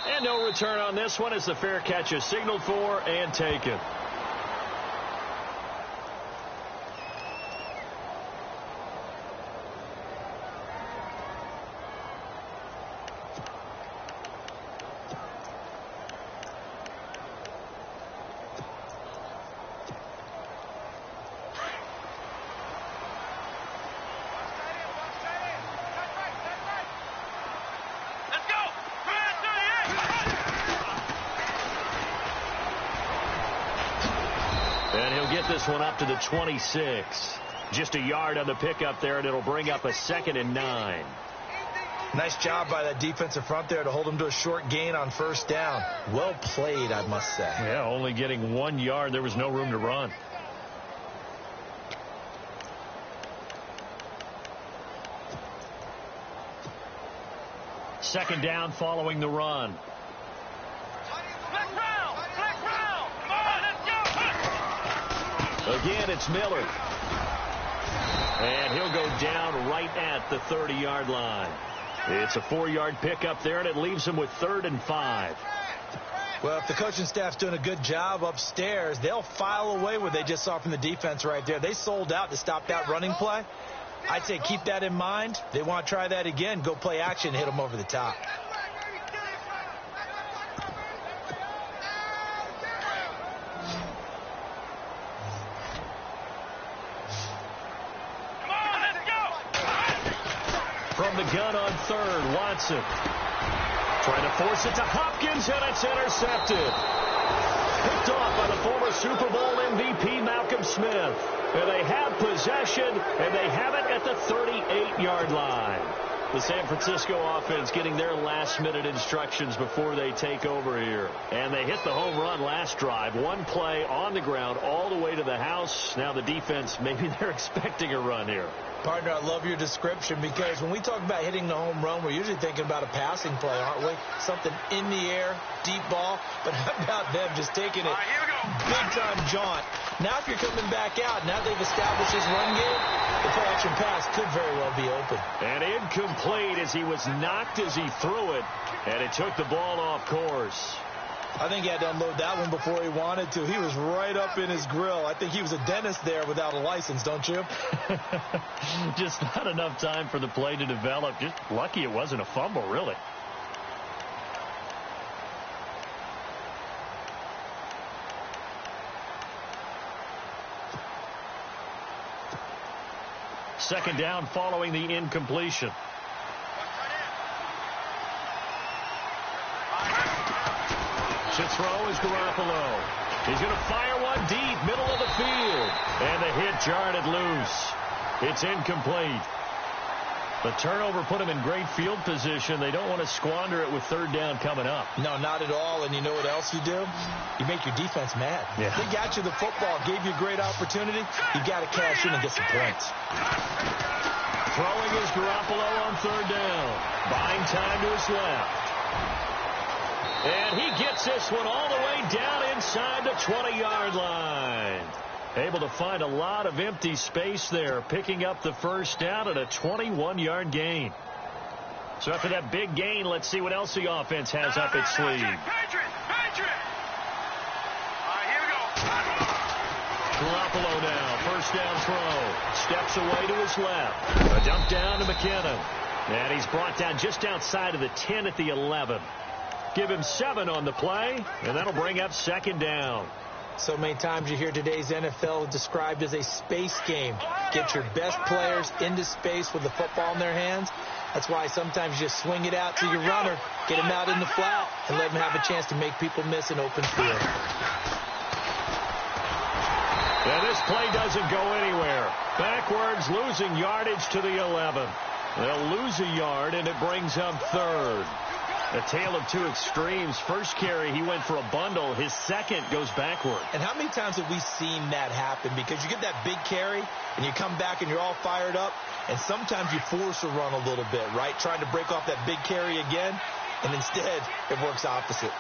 And no return on this one as the fair catch is signaled for and taken. And he'll get this one up to the 26. Just a yard on the pickup there, and it'll bring up a 2nd and 9. Nice job by that defensive front there to hold him to a short gain on first down. Well played, I must say. Yeah, only getting 1 yard. There was no room to run. Second down following the run. Again, it's Miller. And he'll go down right at the 30-yard line. It's a 4-yard pickup there, and it leaves him with 3rd and 5. Well, if the coaching staff's doing a good job upstairs, they'll file away what they just saw from the defense right there. They sold out to stop that running play. I'd say keep that in mind. They want to try that again. Go play action, hit them over the top. From the gun on 3rd, Watson. Trying to force it to Hopkins, and it's intercepted. Picked off by the former Super Bowl MVP, Malcolm Smith. And they have possession, and they have it at the 38-yard line. The San Francisco offense getting their last-minute instructions before they take over here. And they hit the home run last drive. 1 play on the ground all the way to the house. Now the defense, maybe they're expecting a run here. Partner, I love your description because when we talk about hitting the home run, we're usually thinking about a passing play, aren't we? Something in the air, deep ball. But how about them just taking it big-time jaunt? Now if you're coming back out, now they've established this run game, the play-action pass could very well be open. And incomplete as he was knocked as he threw it, and it took the ball off course. I think he had to unload that one before he wanted to. He was right up in his grill. I think he was a dentist there without a license, don't you? Just not enough time for the play to develop. Just lucky it wasn't a fumble, really. Second down following the incompletion. To throw is Garoppolo. He's going to fire one deep, middle of the field. And the hit jarred it loose. It's incomplete. The turnover put him in great field position. They don't want to squander it with 3rd down coming up. No, not at all. And you know what else you do? You make your defense mad. Yeah. They got you the football, gave you a great opportunity. You got to cash in and get some points. Throwing is Garoppolo on 3rd down. Buying time to his left. And he gets this one all the way down inside the 20-yard line. Able to find a lot of empty space there, picking up the first down at a 21-yard gain. So after that big gain, let's see what else the offense has up its sleeve. Garoppolo now, first down throw. Steps away to his left. A dump down to McKinnon. And he's brought down just outside of the 10 at the 11. Give him 7 on the play, and that'll bring up 2nd down. So many times you hear today's NFL described as a space game. Get your best players into space with the football in their hands. That's why sometimes you just swing it out to your runner, get him out in the flat, and let him have a chance to make people miss an open field. And this play doesn't go anywhere. Backwards, losing yardage to the 11. They'll lose a yard, and it brings up 3rd. A tale of 2 extremes. First carry, he went for a bundle. His second goes backward. And how many times have we seen that happen? Because you get that big carry, and you come back and you're all fired up, and sometimes you force a run a little bit, right? Trying to break off that big carry again, and instead it works opposite.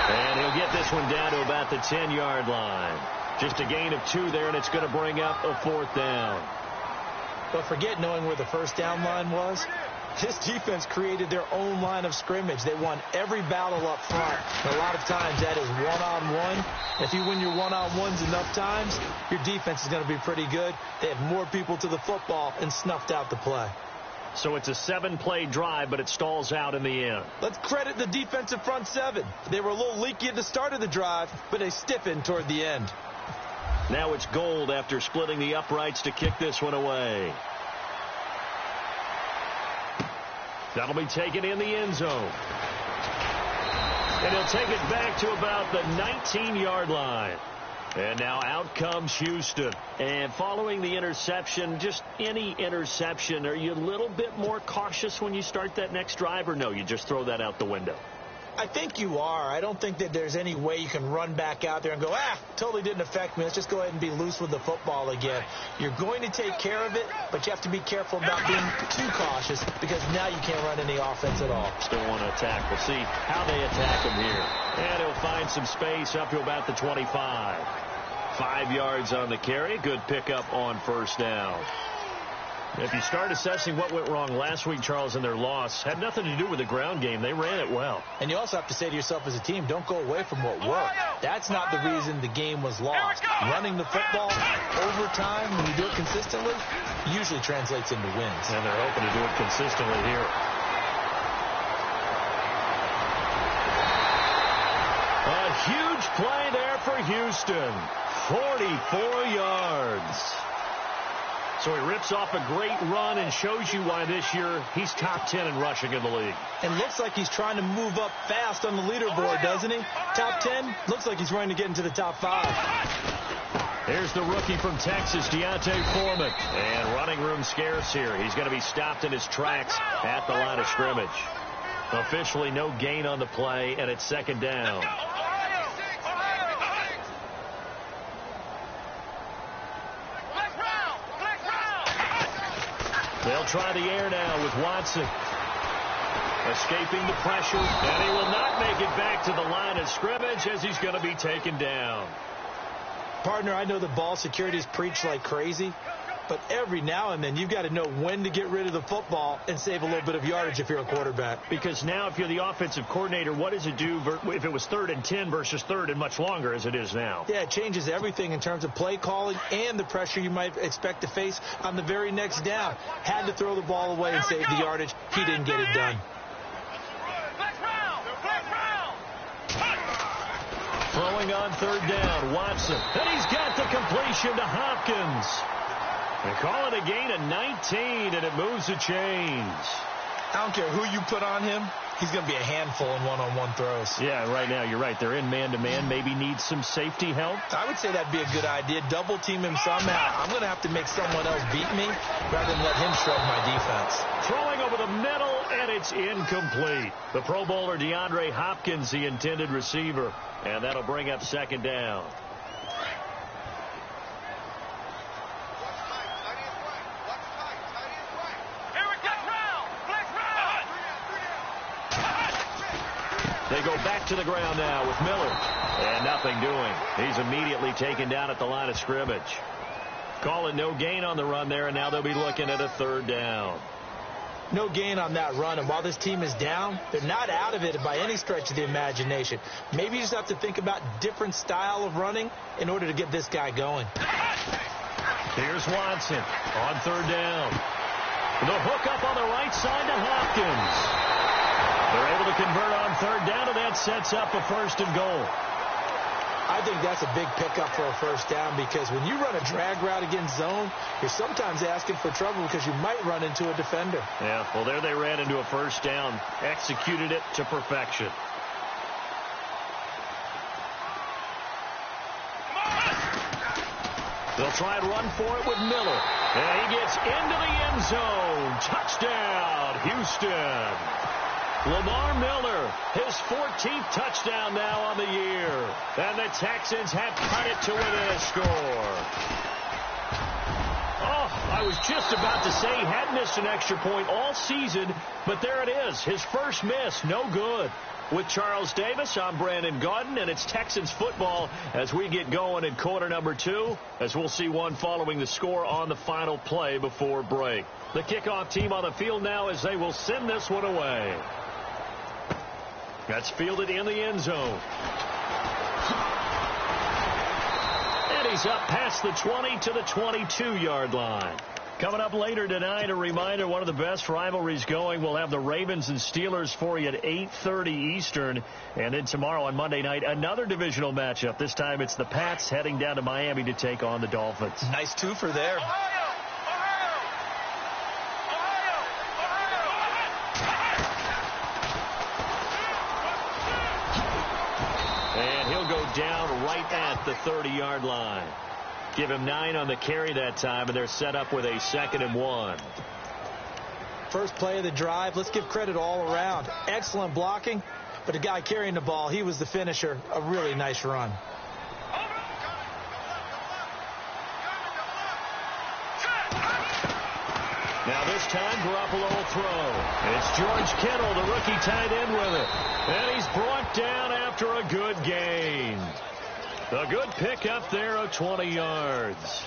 And he'll get this one down to about the 10-yard line. Just a gain of 2 there, and it's going to bring up a 4th down. But forget knowing where the first down line was. This defense created their own line of scrimmage. They won every battle up front. And a lot of times that is one-on-one. If you win your one-on-ones enough times, your defense is going to be pretty good. They have more people to the football and snuffed out the play. So it's a 7-play drive, but it stalls out in the end. Let's credit the defensive front seven. They were a little leaky at the start of the drive, but they stiffened toward the end. Now it's Gold after splitting the uprights to kick this one away. That'll be taken in the end zone. And he'll take it back to about the 19-yard line. And now out comes Houston. And following the interception, just any interception, are you a little bit more cautious when you start that next drive, or no, you just throw that out the window? I think you are. I don't think that there's any way you can run back out there and go, totally didn't affect me. Let's just go ahead and be loose with the football again. You're going to take care of it, but you have to be careful about being too cautious because now you can't run any offense at all. Still want to attack. We'll see how they attack him here. And he'll find some space up to about the 25. 5 yards on the carry. Good pickup on first down. If you start assessing what went wrong last week, Charles, in their loss, had nothing to do with the ground game. They ran it well. And you also have to say to yourself as a team, don't go away from what worked. That's not the reason the game was lost. Running the football over time, when you do it consistently, usually translates into wins. And they're hoping to do it consistently here. A huge play there for Houston. 44 yards. So he rips off a great run and shows you why this year he's top 10 in rushing in the league. And looks like he's trying to move up fast on the leaderboard, doesn't he? Top 10, looks like he's running to get into the top 5. Here's the rookie from Texas, Deontay Foreman. And running room scarce here. He's going to be stopped in his tracks at the line of scrimmage. Officially no gain on the play, and it's second down. They'll try the air now with Watson. Escaping the pressure, and he will not make it back to the line of scrimmage as he's going to be taken down. Partner, I know the ball security's preached like crazy, but every now and then you've got to know when to get rid of the football and save a little bit of yardage if you're a quarterback. Because now if you're the offensive coordinator, what does it do if it was 3rd and 10 versus 3rd and much longer as it is now? Yeah, it changes everything in terms of play calling and the pressure you might expect to face on the very next down. Had to throw the ball away and save the yardage. He didn't get it done. Throwing on 3rd down, Watson. And he's got the completion to Hopkins. They call it a gain of 19, and it moves the chains. I don't care who you put on him. He's going to be a handful in one-on-one throws. Yeah, right now, you're right. They're in man-to-man. Maybe needs some safety help. I would say that'd be a good idea. Double team him somehow. I'm going to have to make someone else beat me rather than let him shred my defense. Throwing over the middle, and it's incomplete. The Pro Bowler DeAndre Hopkins, the intended receiver. And that'll bring up second down. They go back to the ground now with Miller. And nothing doing. He's immediately taken down at the line of scrimmage. Calling no gain on the run there, and now they'll be looking at a 3rd down. No gain on that run, and while this team is down, they're not out of it by any stretch of the imagination. Maybe you just have to think about different style of running in order to get this guy going. Here's Watson on 3rd down. The hook up on the right side to Hopkins. They're able to convert on 3rd down, and that sets up a 1st and goal. I think that's a big pickup for a 1st down because when you run a drag route against zone, you're sometimes asking for trouble because you might run into a defender. Yeah, well, there they ran into a 1st down, executed it to perfection. They'll try and run for it with Miller. And he gets into the end zone. Touchdown, Houston. Lamar Miller, his 14th touchdown now on the year. And the Texans have cut it to within a score. Oh, I was just about to say he had missed an extra point all season, but there it is. His first miss, no good. With Charles Davis, I'm Brandon Gaudin, and it's Texans football as we get going in quarter number 2, as we'll see one following the score on the final play before break. The kickoff team on the field now as they will send this one away. That's fielded in the end zone. And he's up past the 20 to the 22-yard line. Coming up later tonight, a reminder, one of the best rivalries going. We'll have the Ravens and Steelers for you at 8:30 Eastern. And then tomorrow on Monday night, another divisional matchup. This time it's the Pats heading down to Miami to take on the Dolphins. Nice twofer there. And he'll go down right at the 30-yard line. Give him 9 on the carry that time, and they're set up with a 2nd and 1. First play of the drive. Let's give credit all around. Excellent blocking, but the guy carrying the ball, he was the finisher. A really nice run. Now this time, Garoppolo will throw. It's George Kittle, the rookie tight end with it. And he's brought down after a good gain. A good pickup there of 20 yards.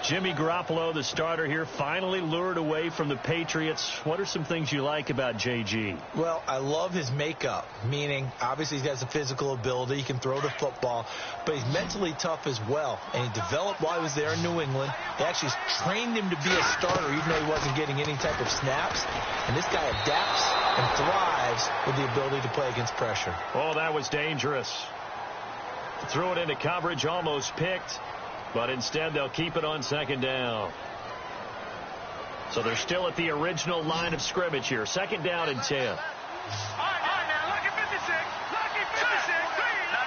Jimmy Garoppolo, the starter here, finally lured away from the Patriots. What are some things you like about J.G.? Well, I love his makeup, meaning obviously he has the physical ability. He can throw the football, but he's mentally tough as well. And he developed while he was there in New England. They actually trained him to be a starter even though he wasn't getting any type of snaps. And this guy adapts and thrives with the ability to play against pressure. Oh, that was dangerous. Threw it into coverage, almost picked, but instead they'll keep it on 2nd down. So they're still at the original line of scrimmage here. 2nd down and 10. All right, now, lucky 56. Lucky 56. No.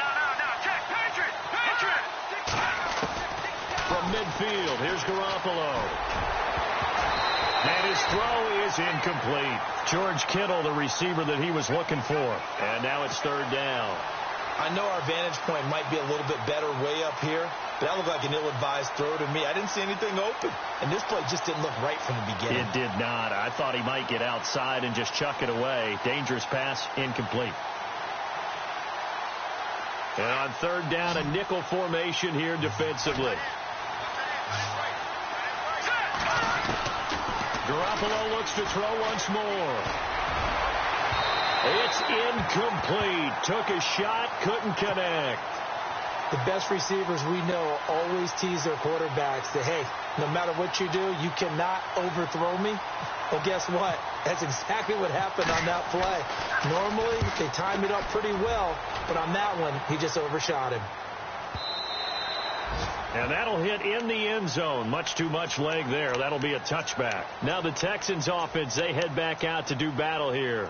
Check. Patriot. From midfield, here's Garoppolo. And his throw is incomplete. George Kittle, the receiver that he was looking for. And now it's 3rd down. I know our vantage point might be a little bit better way up here, but that looked like an ill-advised throw to me. I didn't see anything open, and this play just didn't look right from the beginning. It did not. I thought he might get outside and just chuck it away. Dangerous pass, incomplete. And on 3rd down, a nickel formation here defensively. Garoppolo looks to throw once more. It's incomplete. Took a shot, couldn't connect. The best receivers we know always tease their quarterbacks that, hey, no matter what you do, you cannot overthrow me. Well, guess what? That's exactly what happened on that play. Normally, they time it up pretty well, but on that one, he just overshot him. And that'll hit in the end zone. Much too much leg there. That'll be a touchback. Now the Texans offense, they head back out to do battle here.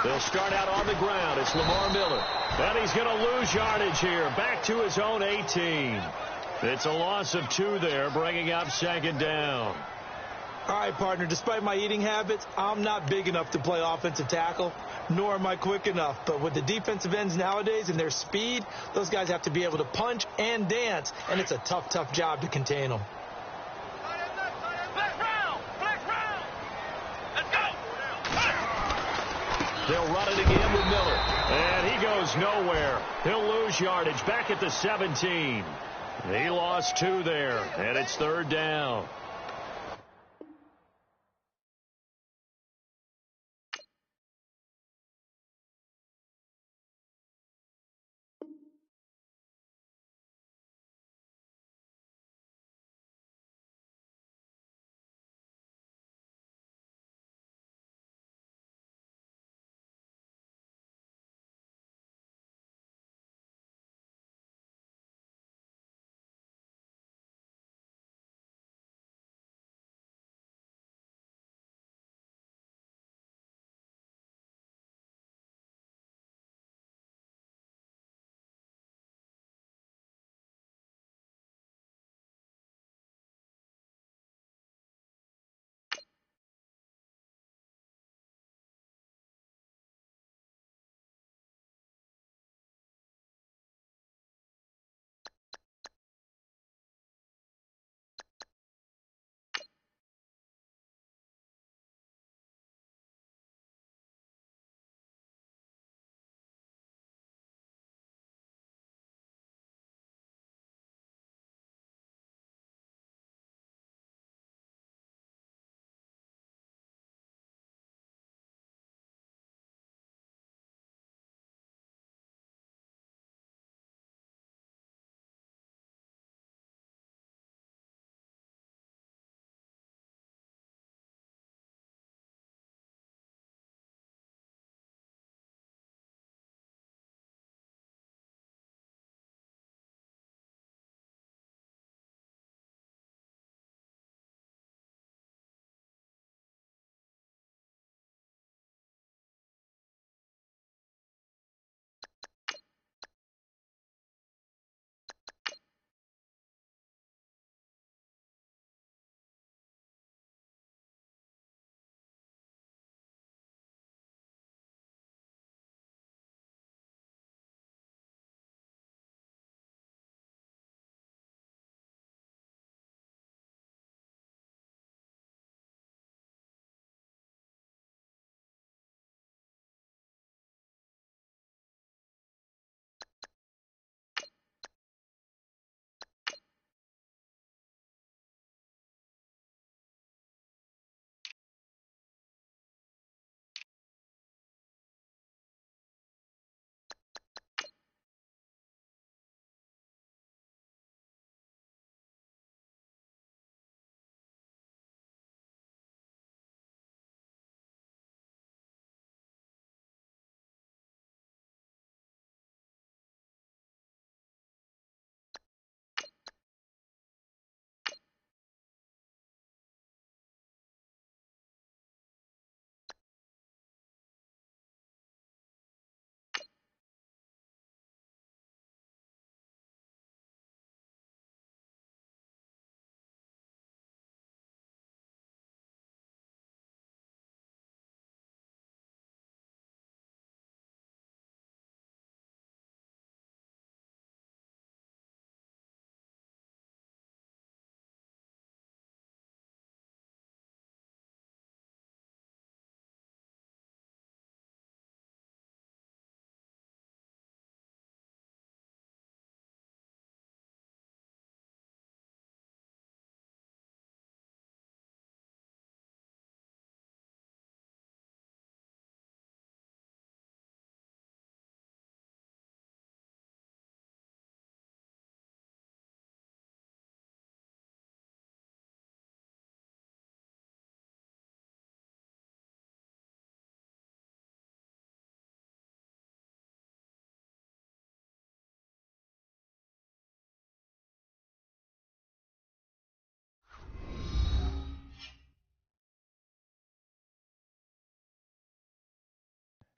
They'll start out on the ground. It's Lamar Miller. And he's going to lose yardage here. Back to his own 18. It's a loss of 2 there, bringing up 2nd down. All right, partner, despite my eating habits, I'm not big enough to play offensive tackle, nor am I quick enough. But with the defensive ends nowadays and their speed, those guys have to be able to punch and dance, and it's a tough job to contain them. They'll run it again with Miller. And he goes nowhere. He'll lose yardage back at the 17. He lost 2 there, and it's 3rd down.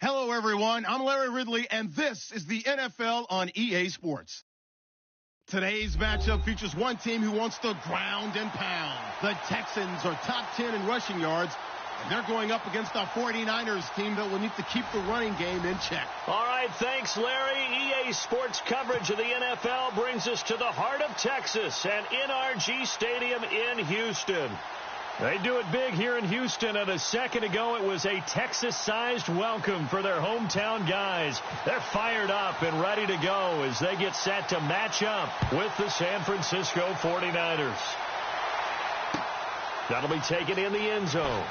Hello, everyone. I'm Larry Ridley, and this is the NFL on EA Sports. Today's matchup features one team who wants to ground and pound. The Texans are top 10 in rushing yards, and they're going up against a 49ers team that will need to keep the running game in check. All right, thanks, Larry. EA Sports coverage of the NFL brings us to the heart of Texas and NRG Stadium in Houston. They do it big here in Houston, and a second ago it was a Texas-sized welcome for their hometown guys. They're fired up and ready to go as they get set to match up with the San Francisco 49ers. That'll be taken in the end zone.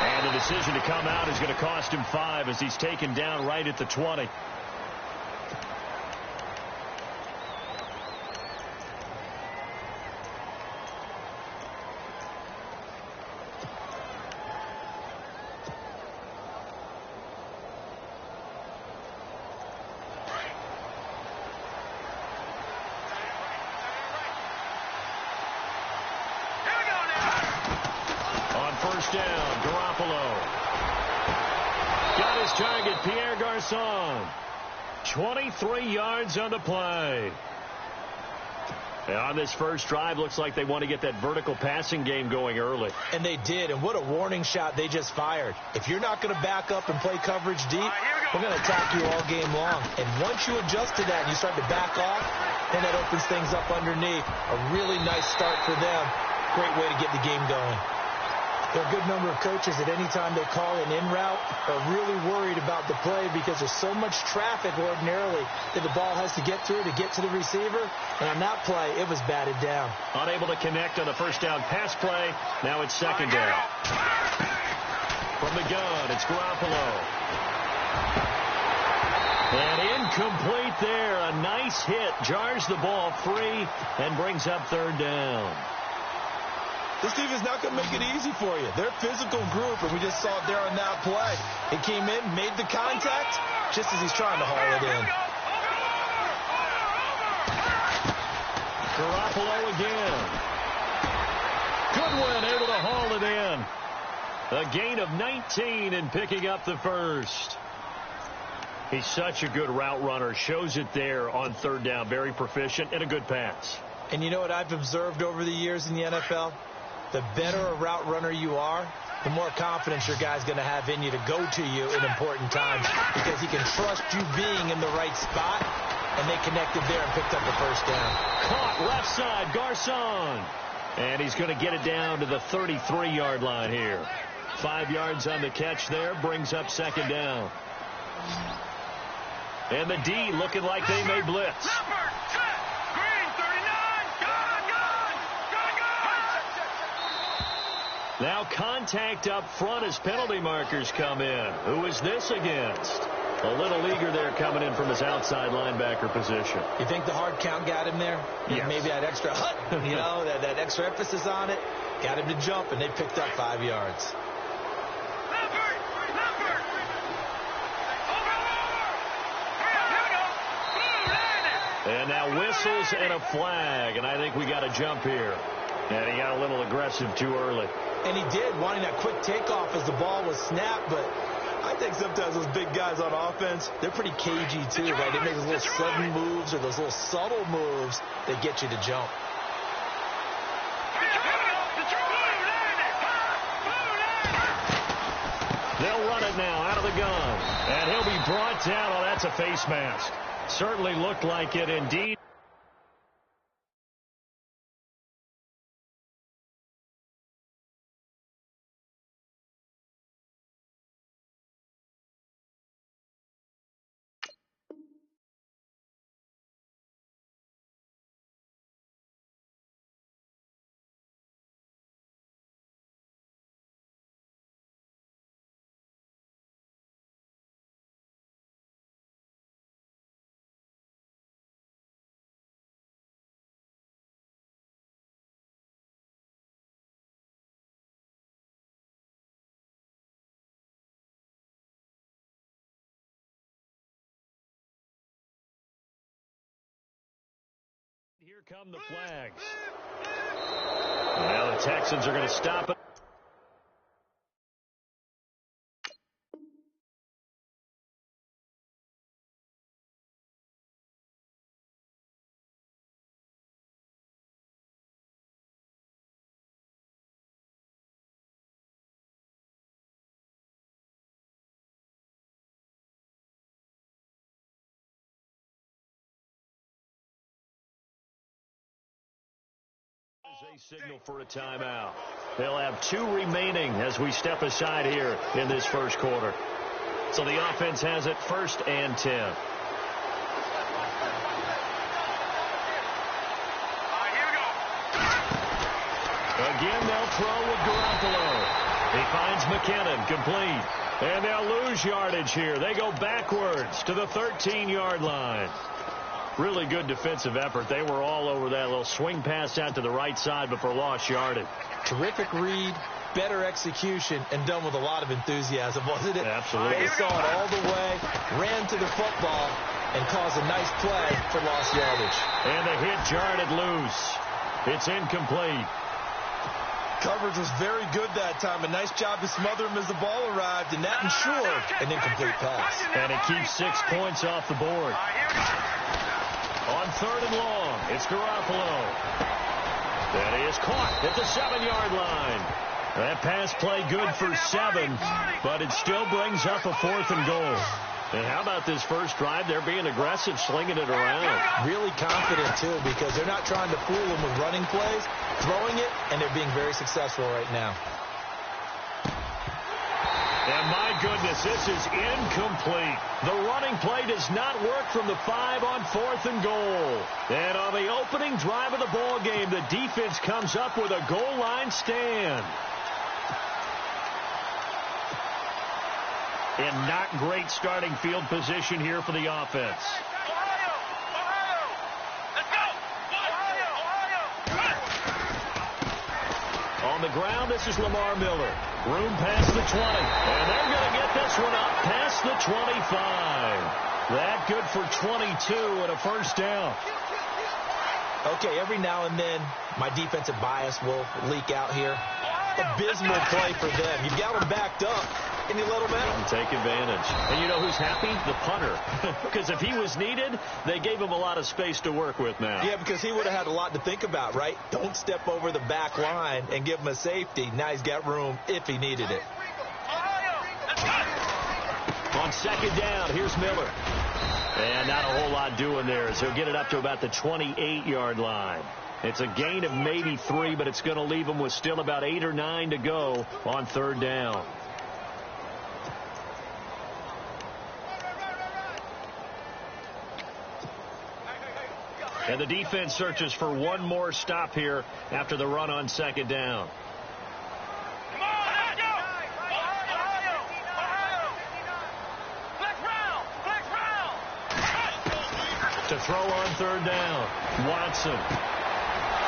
And the decision to come out is going to cost him 5 as he's taken down right at the 20. First down, Garoppolo. Got his target, Pierre Garçon. 23 yards on the play. And on this first drive, looks like they want to get that vertical passing game going early. And they did, and what a warning shot they just fired. If you're not going to back up and play coverage deep, we're going to attack you all game long. And once you adjust to that and you start to back off, then that opens things up underneath. A really nice start for them. Great way to get the game going. There are a good number of coaches at any time they call an in route are really worried about the play because there's so much traffic ordinarily that the ball has to get through to get to the receiver. And on that play, it was batted down. Unable to connect on the first down pass play. Now it's second down. From the gun, it's Garoppolo. And incomplete there. A nice hit. Jars the ball free and brings up third down. This team is not going to make it easy for you. They're a physical group, and we just saw it there on that play. It came in, made the contact, just as he's trying to haul it in. Garoppolo again. Goodwin able to haul it in. A gain of 19 and picking up the first. He's such a good route runner. Shows it there on third down. Very proficient and a good pass. And you know what I've observed over the years in the NFL? The better a route runner you are, the more confidence your guy's going to have in you to go to you in important times because he can trust you being in the right spot, and they connected there and picked up the first down. Caught left side, Garçon. And he's going to get it down to the 33-yard line here. 5 yards on the catch there, brings up second down. And the D looking like they may blitz. Now contact up front as penalty markers come in. Who is this against? A little leaguer there coming in from his outside linebacker position. You think the hard count got him there? Yes. Maybe that extra you know, that extra emphasis on it. Got him to jump, and they picked up 5 yards. And now whistles and a flag, and I think we got a jump here. And he got a little aggressive too early. And he did, wanting that quick takeoff as the ball was snapped, but I think sometimes those big guys on offense, they're pretty cagey too, right? They make those little sudden moves or those little subtle moves that get you to jump. They'll run it now out of the gun. And he'll be brought down. Oh, that's a face mask. Certainly looked like it indeed. Here come the flags. Now the Texans are going to stop it. They signal for a timeout. They'll have 2 remaining as we step aside here in this first quarter. So the offense has it 1st and 10. Again, they'll throw with Garoppolo. He finds McKinnon, complete. And they'll lose yardage here. They go backwards to the 13-yard line. Really good defensive effort. They were all over that little swing pass out to the right side, but for lost yardage. Terrific read, better execution, and done with a lot of enthusiasm, wasn't it? Absolutely. They saw it all the way, ran to the football, and caused a nice play for lost yardage. And the hit jarred it loose. It's incomplete. Coverage was very good that time. A nice job to smother him as the ball arrived, and that ensured an incomplete pass. And it keeps 6 points off the board. On 3rd and long, it's Garoppolo. That is caught at the 7-yard line. That pass play good for 7, but it still brings up a 4th and goal. And how about this first drive? They're being aggressive, slinging it around. Really confident, too, because they're not trying to fool them with running plays, throwing it, and they're being very successful right now. And my goodness, this is incomplete. The running play does not work from the 5 on 4th and goal. And on the opening drive of the ball game, the defense comes up with a goal line stand. And not great starting field position here for the offense. On the ground, this is Lamar Miller. Room past the 20. And they're going to get this one up past the 25. That good for 22 and a first down. Okay, every now and then, my defensive bias will leak out here. Abysmal play for them. You've got them backed up, and you let them out. Take advantage. And you know who's happy? The punter. Because if he was needed, they gave him a lot of space to work with now. Yeah, because he would have had a lot to think about, right? Don't step over the back line and give him a safety. Now he's got room if he needed it. On 2nd down, here's Miller. And not a whole lot doing there as he'll get it up to about the 28-yard line. It's a gain of maybe 3, but it's going to leave them with still about 8 or 9 to go on 3rd down. And the defense searches for one more stop here after the run on 2nd down. To throw on 3rd down, Watson.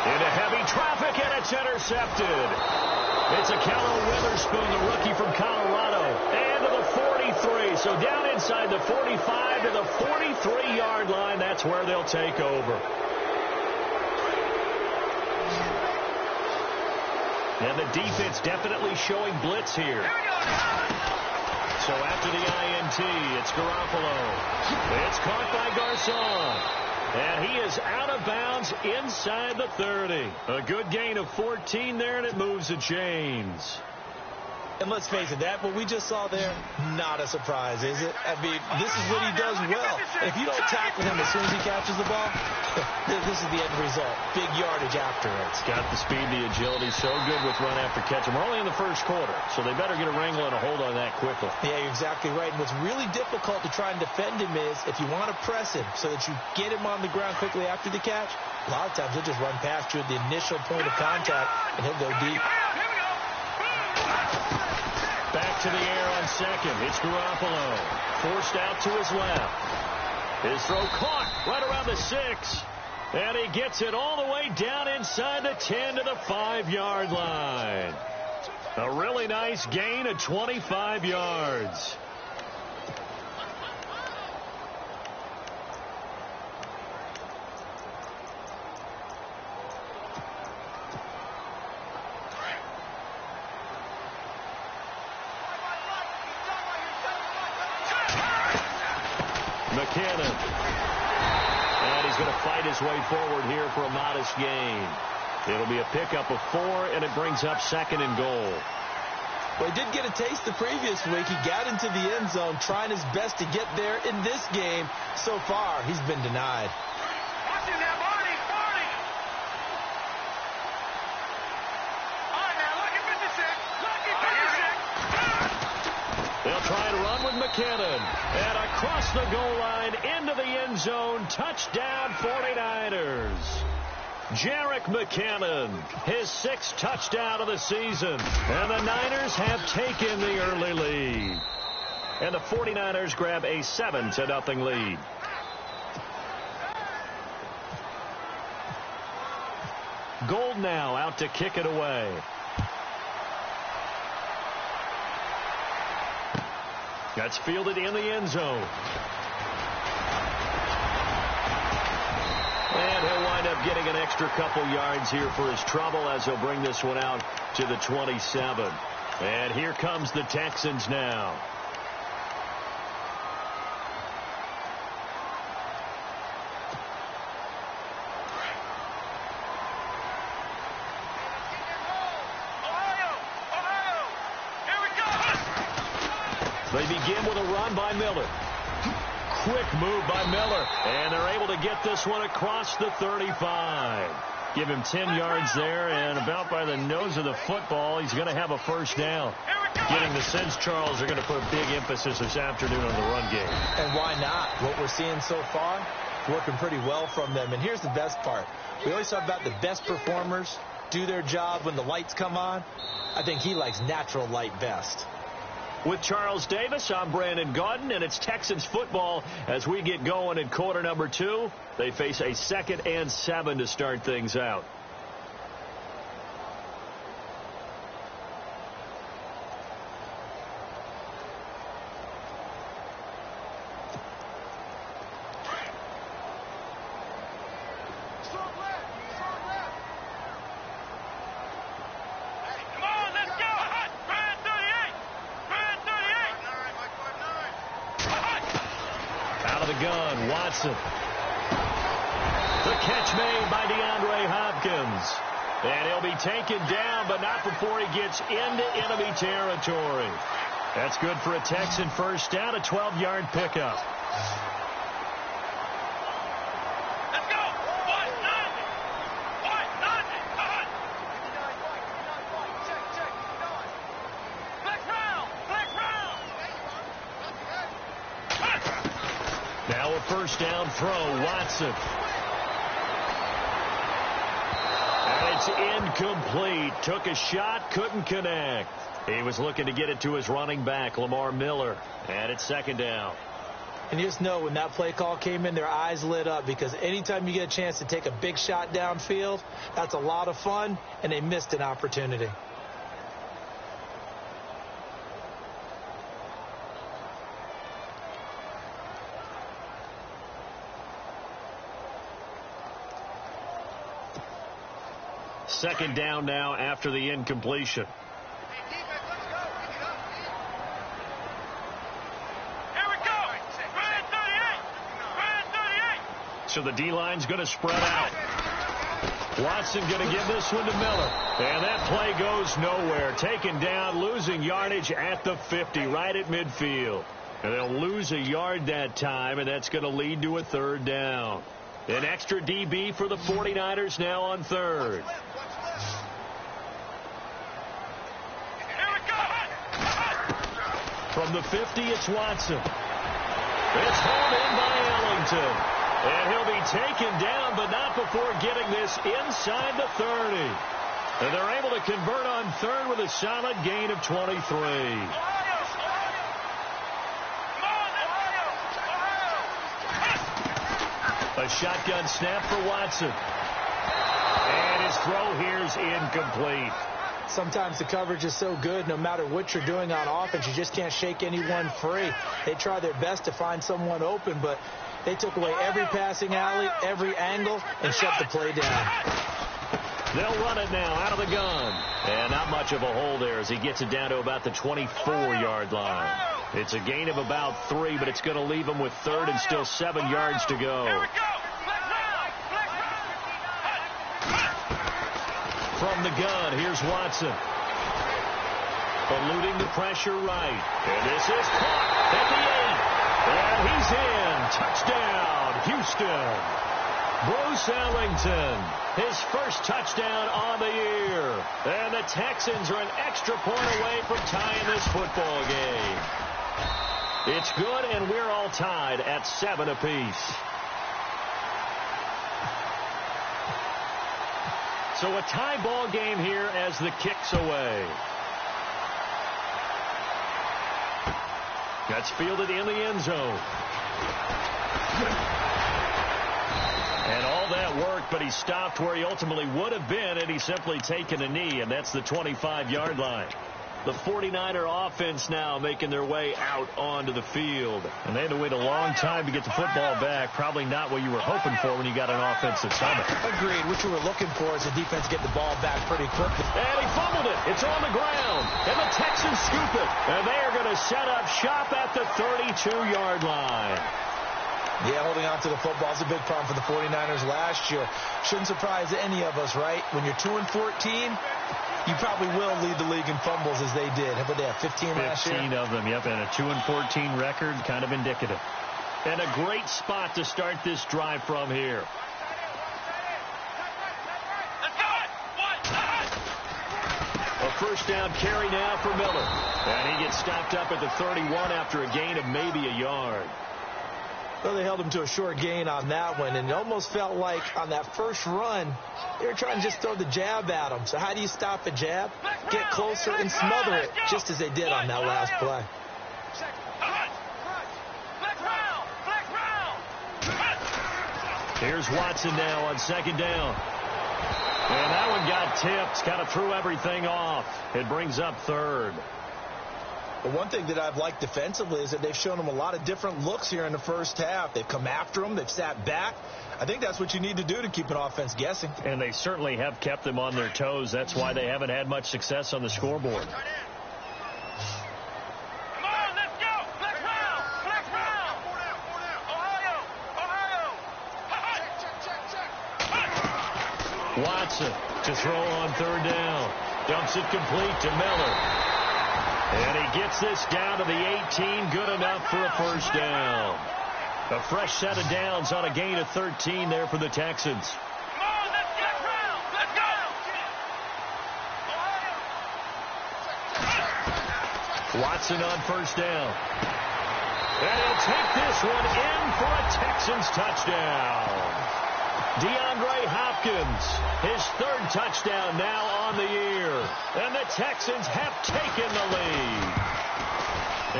Into heavy traffic, and it's intercepted. It's Ahkello Witherspoon, the rookie from Colorado. And to the 43. So down inside the 45 to the 43-yard line. That's where they'll take over. And the defense definitely showing blitz here. So after the INT, it's Garoppolo. It's caught by Garcon. And he is out of bounds inside the 30. A good gain of 14 there, and it moves the chains. And let's face it, that what we just saw there, not a surprise, is it? I mean, this is what he does well. And if you don't tackle him as soon as he catches the ball, this is the end result. Big yardage after it. It's got the speed, the agility, so good with run after catch. And we're only in the first quarter, so they better get a wrangle and a hold on that quickly. Yeah, you're exactly right. And what's really difficult to try and defend him is if you want to press him so that you get him on the ground quickly after the catch, a lot of times he'll just run past you at the initial point of contact, and he'll go deep. Back to the air on 2nd. It's Garoppolo. Forced out to his left. His throw caught right around the 6. And he gets it all the way down inside the 10 to the 5-yard line. A really nice gain of 25 yards. McKinnon. And he's going to fight his way forward here for a modest gain. It'll be a pickup of 4, and it brings up 2nd and goal. Well, he did get a taste the previous week. He got into the end zone trying his best to get there in this game. So far, he's been denied. McKinnon. And across the goal line into the end zone. Touchdown 49ers. Jerick McKinnon, his 6th touchdown of the season. And the Niners have taken the early lead. And the 49ers grab a 7-0 lead. Gold now out to kick it away. That's fielded in the end zone. And he'll wind up getting an extra couple yards here for his trouble as he'll bring this one out to the 27. And here comes the Texans now. They begin with a run by Miller. Quick move by Miller. And they're able to get this one across the 35. Give him 10 yards there, and about by the nose of the football, he's going to have a first down. Getting the sense, Charles, are going to put big emphasis this afternoon on the run game. And why not? What we're seeing so far, working pretty well from them. And here's the best part. We always talk about the best performers do their job when the lights come on. I think he likes natural light best. With Charles Davis, I'm Brandon Gaudin, and it's Texans football as we get going in quarter number 2. They face a 2nd and 7 to start things out. Gun, Watson. The catch made by DeAndre Hopkins. And he'll be taken down, but not before he gets into enemy territory. That's good for a Texan first down, a 12-yard pickup. Let's go. Now a first down throw, Watson. And it's incomplete. Took a shot, couldn't connect. He was looking to get it to his running back, Lamar Miller. And it's 2nd down. And you just know when that play call came in, their eyes lit up, because anytime you get a chance to take a big shot downfield, that's a lot of fun, and they missed an opportunity. Second down now after the incompletion. So the D-line's going to spread out. Watson going to give this one to Miller. And that play goes nowhere. Taken down, losing yardage at the 50, right at midfield. And they'll lose a yard that time, and that's going to lead to a 3rd down. An extra DB for the 49ers now on 3rd. From the 50, it's Watson. It's hauled in by Ellington. And he'll be taken down, but not before getting this inside the 30. And they're able to convert on 3rd with a solid gain of 23. A shotgun snap for Watson. And his throw here's incomplete. Sometimes the coverage is so good, no matter what you're doing on offense, you just can't shake anyone free. They try their best to find someone open, but they took away every passing alley, every angle, and shut the play down. They'll run it now out of the gun. And not much of a hole there as he gets it down to about the 24-yard line. It's a gain of about 3, but it's going to leave him with 3rd and still 7 yards to go. From the gun, here's Watson. Eluding the pressure right. And this is caught at the 8. And he's in. Touchdown, Houston. Bruce Ellington, his first touchdown on the year. And the Texans are an extra point away from tying this football game. It's good, and we're all tied at 7 apiece. So a tie ball game here as the kick's away. That's fielded in the end zone. And all that worked, but he stopped where he ultimately would have been had he simply taken a knee, and that's the 25-yard line. The 49er offense now making their way out onto the field. And they had to wait a long time to get the football back. Probably not what you were hoping for when you got an offensive summit. Agreed. What you were looking for is the defense get the ball back pretty quickly. And he fumbled it. It's on the ground. And the Texans scoop it. And they are going to set up shop at the 32-yard line. Yeah, holding on to the football is a big problem for the 49ers last year. Shouldn't surprise any of us, right? When you're 2-14, you probably will lead the league in fumbles as they did. How about that, 15 last year? 15 of them, yep, and a 2-14 record, kind of indicative. And a great spot to start this drive from here. A first down carry now for Miller. And he gets stopped up at the 31 after a gain of maybe a yard. Well, they held him to a short gain on that one, and it almost felt like on that first run, they were trying to just throw the jab at him. So how do you stop a jab? Get closer and smother it, just as they did on that last play. Here's Watson now on second down. And that one got tipped, kind of threw everything off. It brings up third. But one thing that I've liked defensively is that they've shown them a lot of different looks here in the first half. They've come after them. They've sat back. I think that's what you need to do to keep an offense guessing. And they certainly have kept them on their toes. That's why they haven't had much success on the scoreboard. Watson to throw on third down. Dumps it complete to Miller. And he gets this down to the 18, good enough for a first down. A fresh set of downs on a gain of 13 there for the Texans. Watson on first down. And he'll take this one in for a Texans touchdown. DeAndre Hopkins, his third touchdown now on the year. And the Texans have taken the lead.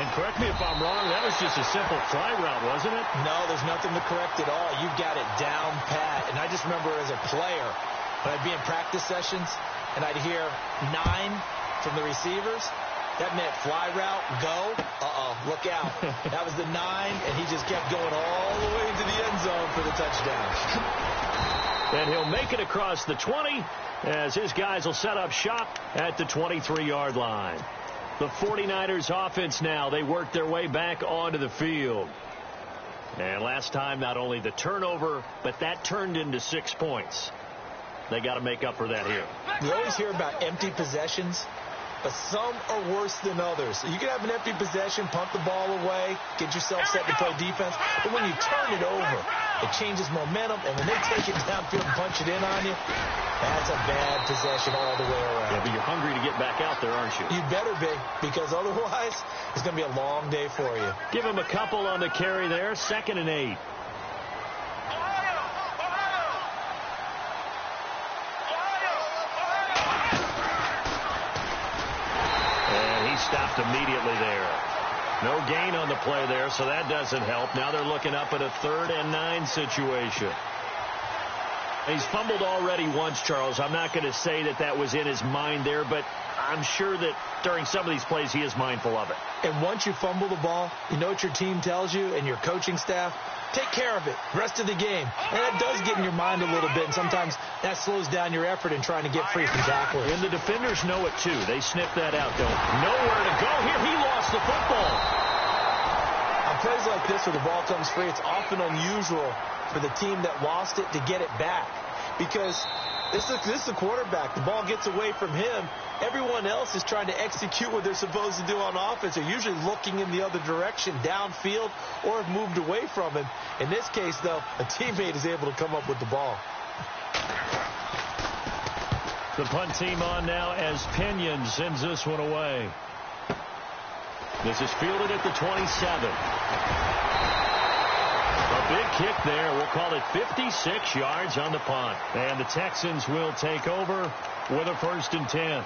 And correct me if I'm wrong, that was just a simple fly route, wasn't it? No, there's nothing to correct at all. You've got it down pat. And I just remember as a player, when I'd be in practice sessions, and I'd hear 9 from the receivers, that meant fly route, go, look out. That was the 9, and he just kept going all the way into the end zone for the touchdown. And he'll make it across the 20 as his guys will set up shop at the 23-yard line. The 49ers offense now, they work their way back onto the field. And last time, not only the turnover, but that turned into 6 points. They got to make up for that here. You always hear about empty possessions, but some are worse than others. You can have an empty possession, punt the ball away, get yourself set to play defense, but when you turn it over, it changes momentum, and when they take it downfield and punch it in on you, that's a bad possession all the way around. Yeah, but you're hungry to get back out there, aren't you? You better be, because otherwise, it's going to be a long day for you. Give him a couple on the carry there, 2nd and 8. Stopped immediately there. No gain on the play there, so that doesn't help. Now they're looking up at a 3rd and 9 situation. He's fumbled already once, Charles. I'm not going to say that that was in his mind there, but I'm sure that during some of these plays he is mindful of it. And once you fumble the ball, you know what your team tells you and your coaching staff? Take care of it rest of the game. And that does get in your mind a little bit, and sometimes that slows down your effort in trying to get free from tacklers. And the defenders know it, too. They sniff that out, don't nowhere to go here. He lost the football. On plays like this where the ball comes free, it's often unusual for the team that lost it to get it back. Because this is the quarterback. The ball gets away from him. Everyone else is trying to execute what they're supposed to do on offense. They're usually looking in the other direction, downfield, or have moved away from him. In this case, though, a teammate is able to come up with the ball. The punt team on now as Pinion sends this one away. This is fielded at the 27. A big kick there. We'll call it 56 yards on the punt. And the Texans will take over with a 1st and 10.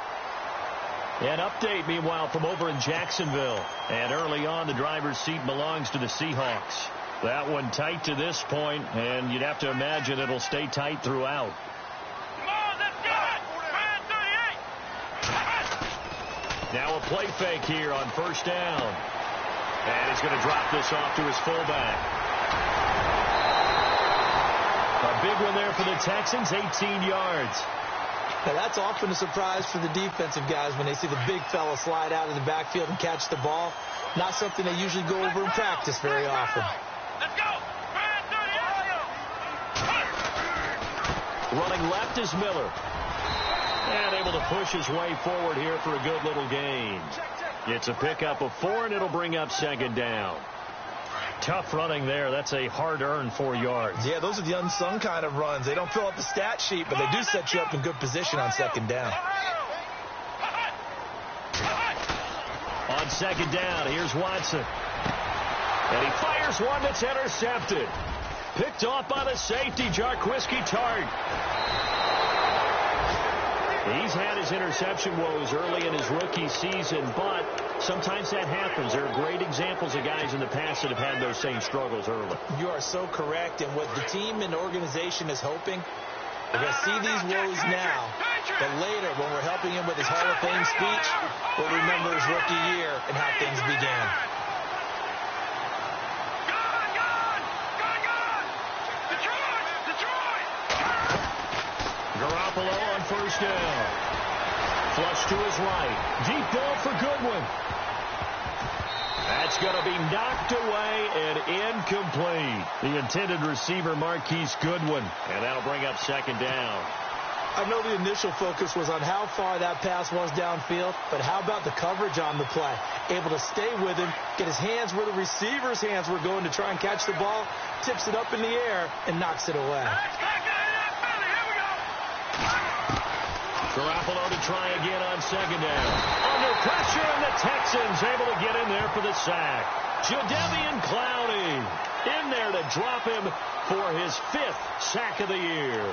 An update, meanwhile, from over in Jacksonville. And early on, the driver's seat belongs to the Seahawks. That one tight to this point, and you'd have to imagine it'll stay tight throughout. Now a play fake here on 1st down. And he's going to drop this off to his fullback. A big one there for the Texans, 18 yards. Now that's often a surprise for the defensive guys when they see the big fella slide out of the backfield and catch the ball. Not something they usually go over in practice very often. Let's go. Running left is Miller. And able to push his way forward here for a good little gain. It's a pickup of 4, and it'll bring up 2nd down. Tough running there. That's a hard-earned 4 yards. Yeah, those are the unsung kind of runs. They don't fill up the stat sheet, but they do set you up in good position on 2nd down. On 2nd down, here's Watson. And he fires one that's intercepted. Picked off by the safety, Jarquiski Tart. He's had his interception woes early in his rookie season, but sometimes that happens. There are great examples of guys in the past that have had those same struggles early. You are so correct, and what the team and organization is hoping, we're going to see these woes now, but later when we're helping him with his Hall of Fame speech, we'll remember his rookie year and how things began. Garoppolo on 1st down. Flush to his right. Deep ball for Goodwin. That's going to be knocked away and incomplete. The intended receiver, Marquise Goodwin. And that'll bring up 2nd down. I know the initial focus was on how far that pass was downfield, but how about the coverage on the play? Able to stay with him, get his hands where the receiver's hands were going to try and catch the ball, tips it up in the air, and knocks it away. Garoppolo to try again on 2nd down. Under pressure, and the Texans able to get in there for the sack. Jadeveon Clowney in there to drop him for his 5th sack of the year.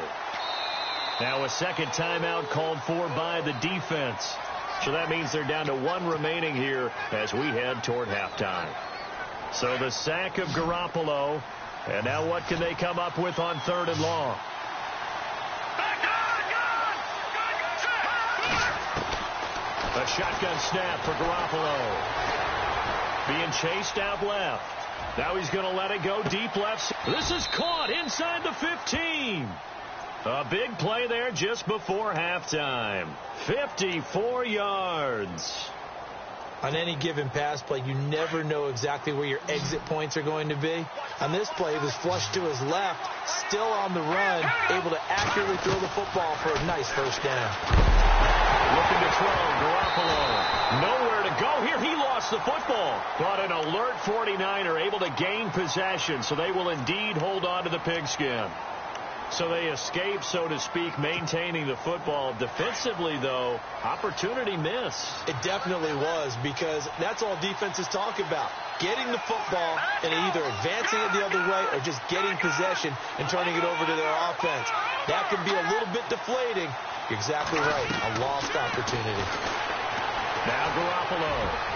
Now a 2nd timeout called for by the defense. So that means they're down to 1 remaining here as we head toward halftime. So the sack of Garoppolo. And now what can they come up with on 3rd and long? A shotgun snap for Garoppolo. Being chased out left. Now he's going to let it go deep left. This is caught inside the 15. A big play there just before halftime. 54 yards. On any given pass play, you never know exactly where your exit points are going to be. On this play, it was flushed to his left, still on the run, able to accurately throw the football for a nice 1st down. Looking to throw, Garoppolo. Nowhere to go here. He lost the football. But an alert 49er able to gain possession, so they will indeed hold on to the pigskin. So they escape, so to speak, maintaining the football. Defensively, though, opportunity miss. It definitely was, because that's all defenses talk about. Getting the football and either advancing it the other way or just getting possession and turning it over to their offense. That can be a little bit deflating. You're exactly right. A lost opportunity. Now Garoppolo.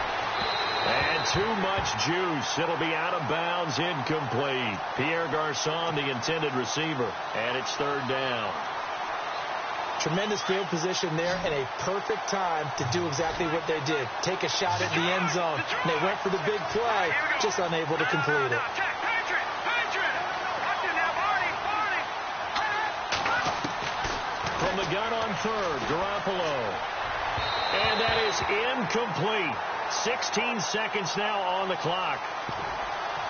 And too much juice. It'll be out of bounds, incomplete. Pierre Garçon, the intended receiver. And it's 3rd down. Tremendous field position there and a perfect time to do exactly what they did. Take a shot at the end zone. And they went for the big play, just unable to complete it. From the gun on 3rd, Garoppolo. And that is incomplete. 16 seconds now on the clock.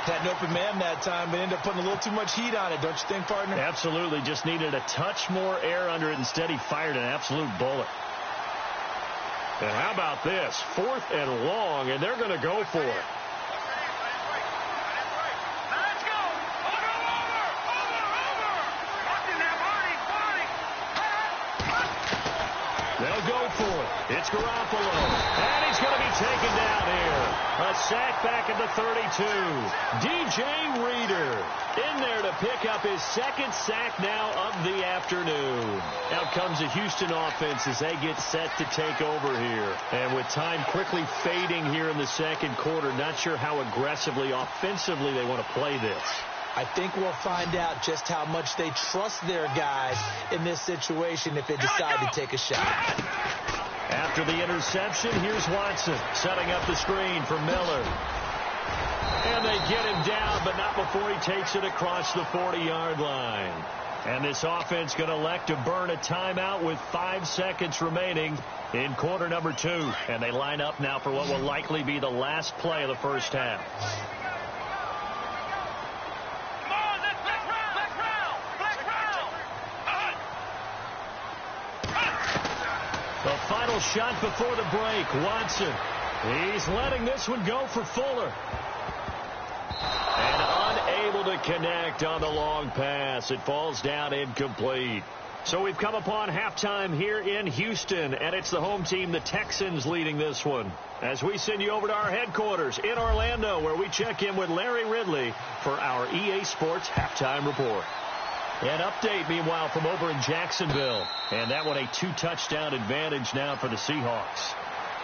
Had an open man that time, but ended up putting a little too much heat on it, don't you think, partner? Absolutely. Just needed a touch more air under it. Instead, he fired an absolute bullet. And how about this? 4th and long, and they're going to go for it. They'll go for it. It's Garoppolo. And he's going to be taken down here. A sack back at the 32. DJ Reader in there to pick up his second sack now of the afternoon. Out comes the Houston offense as they get set to take over here. And with time quickly fading here in the second quarter, not sure how aggressively, offensively they want to play this. I think we'll find out just how much they trust their guys in this situation if they decide to take a shot. After the interception, here's Watson setting up the screen for Miller. And they get him down, but not before he takes it across the 40-yard line. And this offense going to elect to burn a timeout with 5 seconds remaining in quarter number 2. And they line up now for what will likely be the last play of the first half. The final shot before the break, Watson. He's letting this one go for Fuller. And unable to connect on the long pass. It falls down incomplete. So we've come upon halftime here in Houston, and it's the home team, the Texans, leading this one. As we send you over to our headquarters in Orlando, where we check in with Larry Ridley for our EA Sports Halftime Report. An update, meanwhile, from over in Jacksonville. And that one a 2-touchdown advantage now for the Seahawks.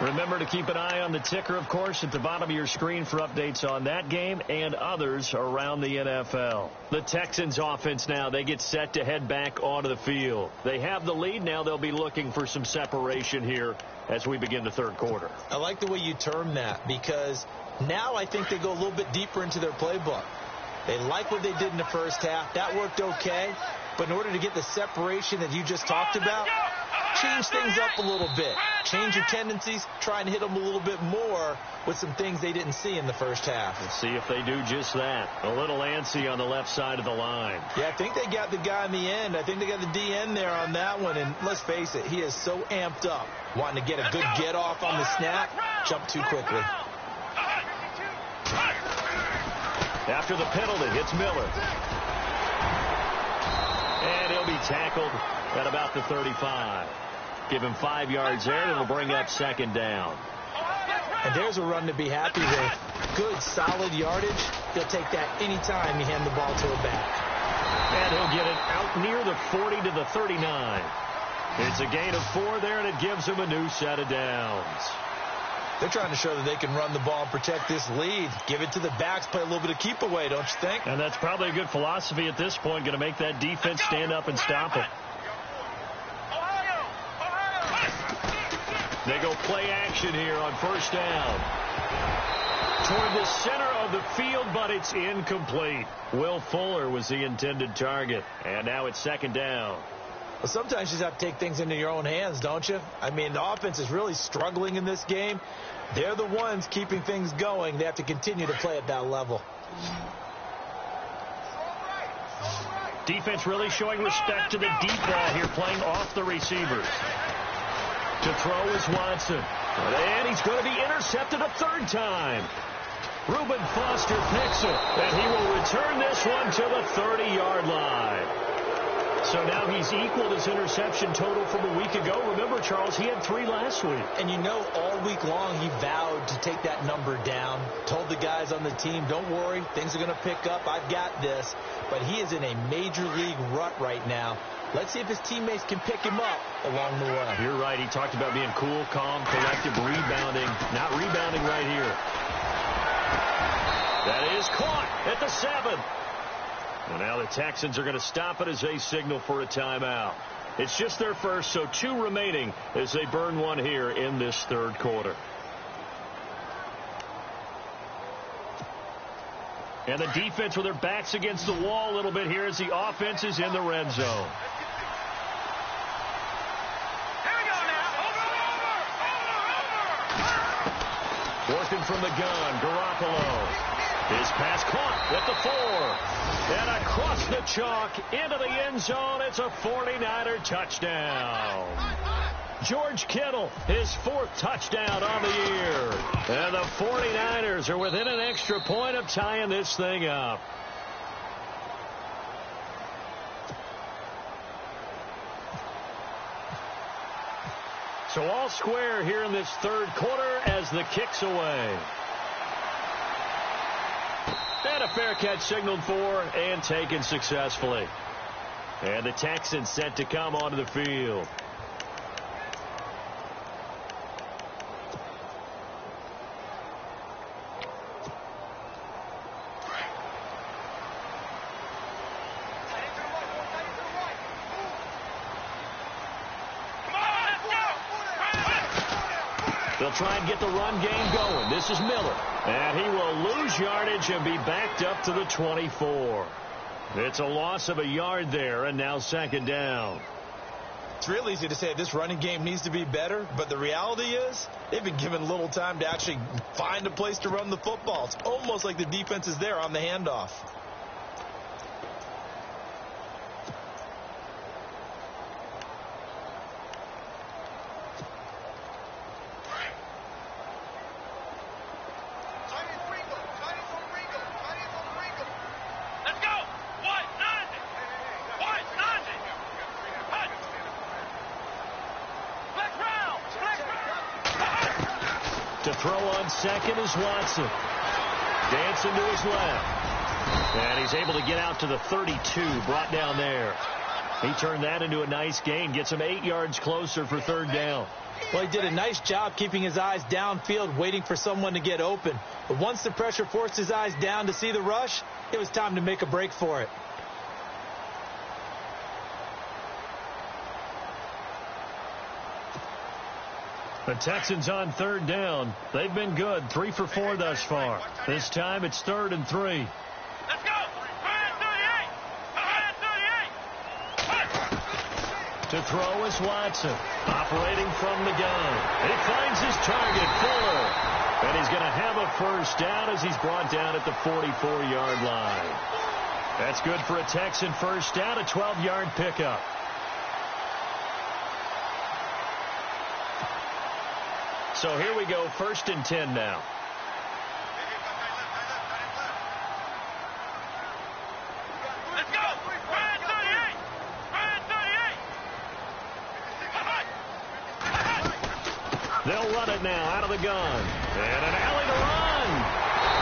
Remember to keep an eye on the ticker, of course, at the bottom of your screen for updates on that game and others around the NFL. The Texans offense now, they get set to head back onto the field. They have the lead. Now they'll be looking for some separation here as we begin the third quarter. I like the way you term that, because now I think they go a little bit deeper into their playbook. They like what they did in the first half. That worked okay. But in order to get the separation that you just talked about, change things up a little bit. Change your tendencies. Try and hit them a little bit more with some things they didn't see in the first half. Let's see if they do just that. A little antsy on the left side of the line. Yeah, I think they got the guy in the end. I think they got the DN there on that one. And let's face it, he is so amped up, wanting to get a good get off on the snap, jump too quickly. After the penalty, it's Miller. And he'll be tackled at about the 35. Give him 5 yards there, and it'll bring up second down. And there's a run to be happy with. Good, solid yardage. He'll take that anytime you hand the ball to a back. And he'll get it out near the 40 to the 39. It's a gain of 4 there, and it gives him a new set of downs. They're trying to show that they can run the ball and protect this lead. Give it to the backs, play a little bit of keep away, don't you think? And that's probably a good philosophy at this point, going to make that defense stand up and stop it. They go play action here on first down. Toward the center of the field, but it's incomplete. Will Fuller was the intended target. And now it's second down. Well, sometimes you just have to take things into your own hands, don't you? I mean, the offense is really struggling in this game. They're the ones keeping things going. They have to continue to play at that level. Defense really showing respect to the deep ball here, playing off the receivers. To throw is Watson. And he's going to be intercepted a third time. Reuben Foster picks it, and he will return this one to the 30-yard line. So now he's equaled his interception total from a week ago. Remember, Charles, he had 3 last week. And you know, all week long he vowed to take that number down. Told the guys on the team, don't worry, things are going to pick up. I've got this. But he is in a major league rut right now. Let's see if his teammates can pick him up along the way. You're right. He talked about being cool, calm, collective, rebounding. Not rebounding right here. That is caught at the 7. And now the Texans are going to stop it as they signal for a timeout. It's just their first, so 2 remaining as they burn one here in this third quarter. And the defense with their backs against the wall a little bit here as the offense is in the red zone. Working from the gun, Garoppolo. His pass caught at the 4. And across the chalk into the end zone. It's a 49er touchdown. George Kittle, his 4th touchdown on the year. And the 49ers are within an extra point of tying this thing up. So all square here in this third quarter as the kick's away. And a fair catch signaled for and taken successfully. And the Texans set to come onto the field. They'll try and get the run game going. This is Miller. And he will lose yardage and be backed up to the 24. It's a loss of a yard there, and now second down. It's real easy to say this running game needs to be better, but the reality is they've been given little time to actually find a place to run the football. It's almost like the defense is there on the handoff. To throw on second is Watson. Dancing to his left. And he's able to get out to the 32, brought down there. He turned that into a nice gain, gets him 8 yards closer for third down. Well, he did a nice job keeping his eyes downfield, waiting for someone to get open. But once the pressure forced his eyes down to see the rush, it was time to make a break for it. The Texans on third down. They've been good, 3 for 4 thus far. This time it's 3rd and 3. Let's go! 38! To throw is Watson, operating from the gun. He finds his target, Fuller. And he's going to have a first down as he's brought down at the 44-yard line. That's good for a Texan first down, a 12-yard pickup. So here we go, 1st and 10 now. Let's go! 38! 38! They'll run it now out of the gun. And an alley to run.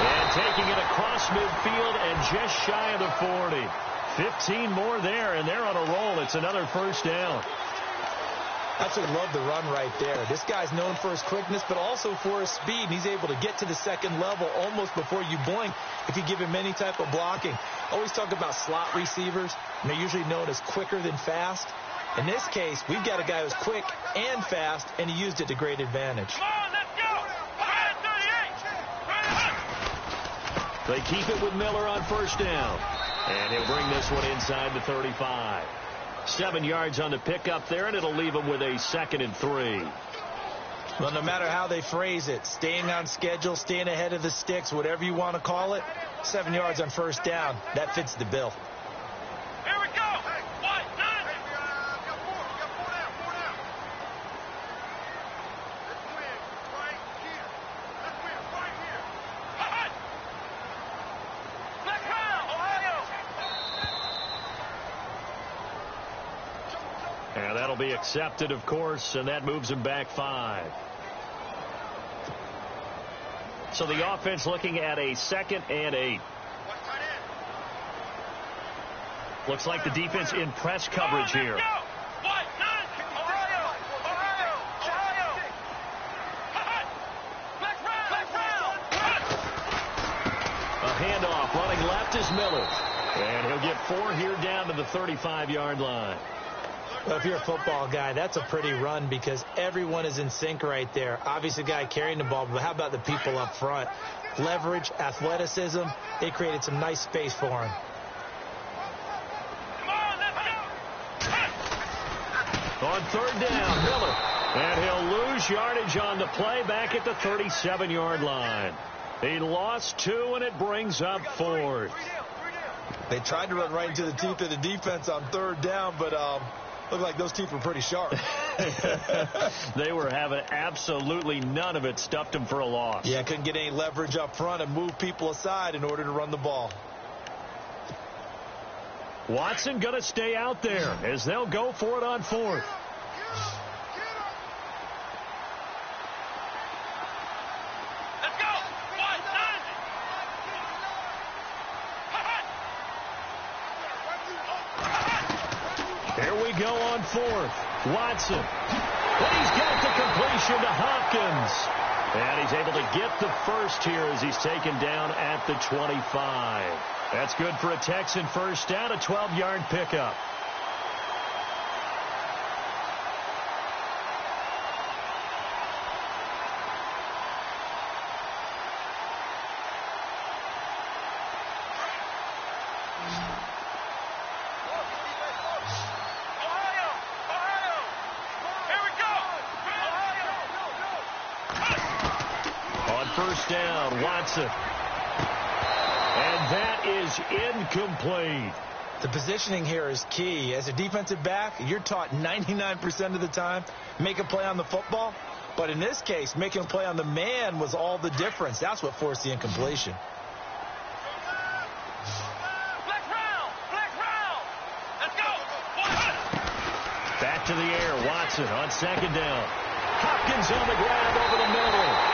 And taking it across midfield and just shy of the 40. 15 more there, and they're on a roll. It's another first down. Absolutely love the run right there. This guy's known for his quickness, but also for his speed. He's able to get to the second level almost before you blink if you give him any type of blocking. Always talk about slot receivers, and they're usually known as quicker than fast. In this case, we've got a guy who's quick and fast, and he used it to great advantage. Come on, let's go! 38! They keep it with Miller on first down. And he'll bring this one inside the 35. 7 yards on the pickup there, and it'll leave him with a 2nd and 3. Well, no matter how they phrase it, staying on schedule, staying ahead of the sticks, whatever you want to call it, 7 yards on first down, that fits the bill. Here we go! What? 9! And that'll be accepted, of course, and that moves him back 5. So the offense looking at a 2nd and 8. Looks like the defense in press coverage here. A handoff running left is Miller. And he'll get 4 here down to the 35-yard line. Well, if you're a football guy, that's a pretty run because everyone is in sync right there. Obviously, the guy carrying the ball, but how about the people up front? Leverage, athleticism, they created some nice space for him. On third down, Miller. And he'll lose yardage on the play back at the 37-yard line. He lost 2, and it brings up 4th. They tried to run right into the teeth of the defense on third down, but looked like those teeth were pretty sharp. They were having absolutely none of it. Stuffed them for a loss. Yeah, couldn't get any leverage up front and move people aside in order to run the ball. Watson going to stay out there as they'll go for it on 4th. we go on fourth. Watson. And he's got the completion to Hopkins. And he's able to get the first here as he's taken down at the 25. That's good for a Texan first down, a 12-yard pickup. First down, Watson. And that is incomplete. The positioning here is key. As a defensive back, you're taught 99% of the time, make a play on the football. But in this case, making a play on the man was all the difference. That's what forced the incompletion. Let's go. Back to the air, Watson on second down. Hopkins on the grab over the middle.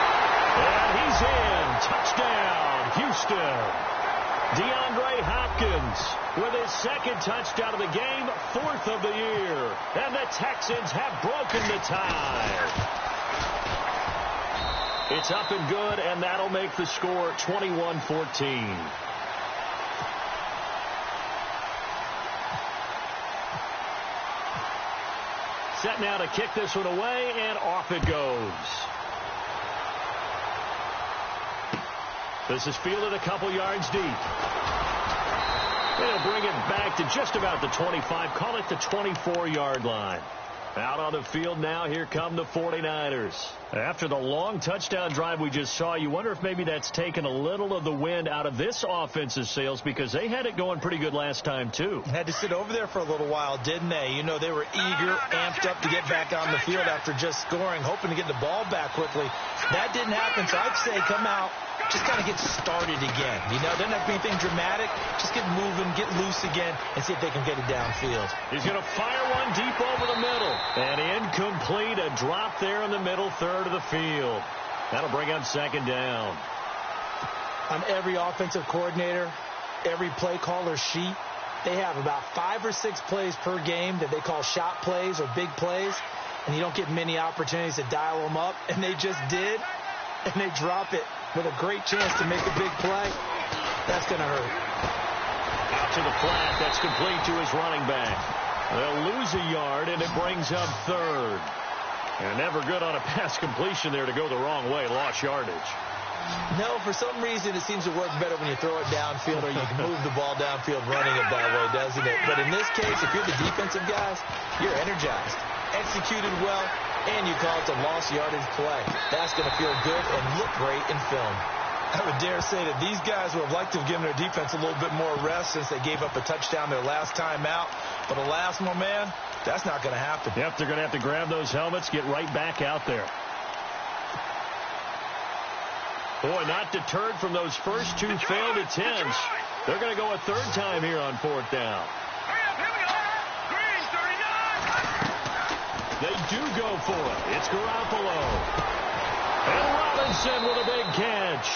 And he's in. Touchdown, Houston. DeAndre Hopkins with his second touchdown of the game, fourth of the year. And the Texans have broken the tie. It's up and good, and that'll make the score 21-14. Set now to kick this one away, and off it goes. This is fielded a couple yards deep. They'll bring it back to just about the 25. Call it the 24-yard line. Out on the field now, here come the 49ers. After the long touchdown drive we just saw, you wonder if maybe that's taken a little of the wind out of this offense's sails because they had it going pretty good last time, too. Had to sit over there for a little while, didn't they? You know, they were eager, amped up to get back on the field after just scoring, hoping to get the ball back quickly. That didn't happen, so I'd say come out, just kind of get started again. You know, doesn't have to be anything dramatic. Just get moving, get loose again, and see if they can get it downfield. He's going to fire one deep over the middle. And incomplete, a drop there in the middle third of the field. That'll bring up second down. On every offensive coordinator, every play caller sheet, they have about 5 or 6 plays per game that they call shot plays or big plays, and you don't get many opportunities to dial them up, and they just did, and they drop it with a great chance to make a big play. That's going to hurt. Out to the flat. That's complete to his running back. They'll lose a yard, and it brings up third. And never good on a pass completion there to go the wrong way. Lost yardage. No, for some reason it seems to work better when you throw it downfield or you can move the ball downfield running it that way, doesn't it? But in this case, if you're the defensive guys, you're energized, executed well, and you call it a lost yardage play. That's going to feel good and look great in film. I would dare say that these guys would have liked to have given their defense a little bit more rest since they gave up a touchdown their last time out. But alas, my man, that's not going to happen. Yep, they're going to have to grab those helmets, get right back out there. Boy, not deterred from those first 2 failed attempts. They're going to go a third time here on fourth down. They do go for it. It's Garoppolo. And Robinson with a big catch.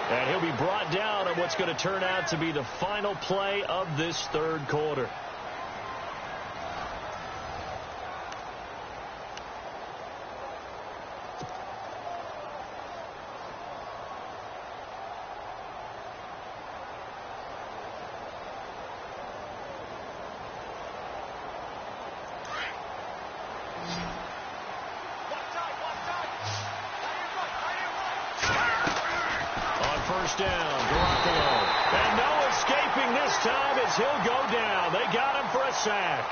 And he'll be brought down on what's going to turn out to be the final play of this third quarter. First down, Garoppolo. And no escaping this time as he'll go down. They got him for a sack.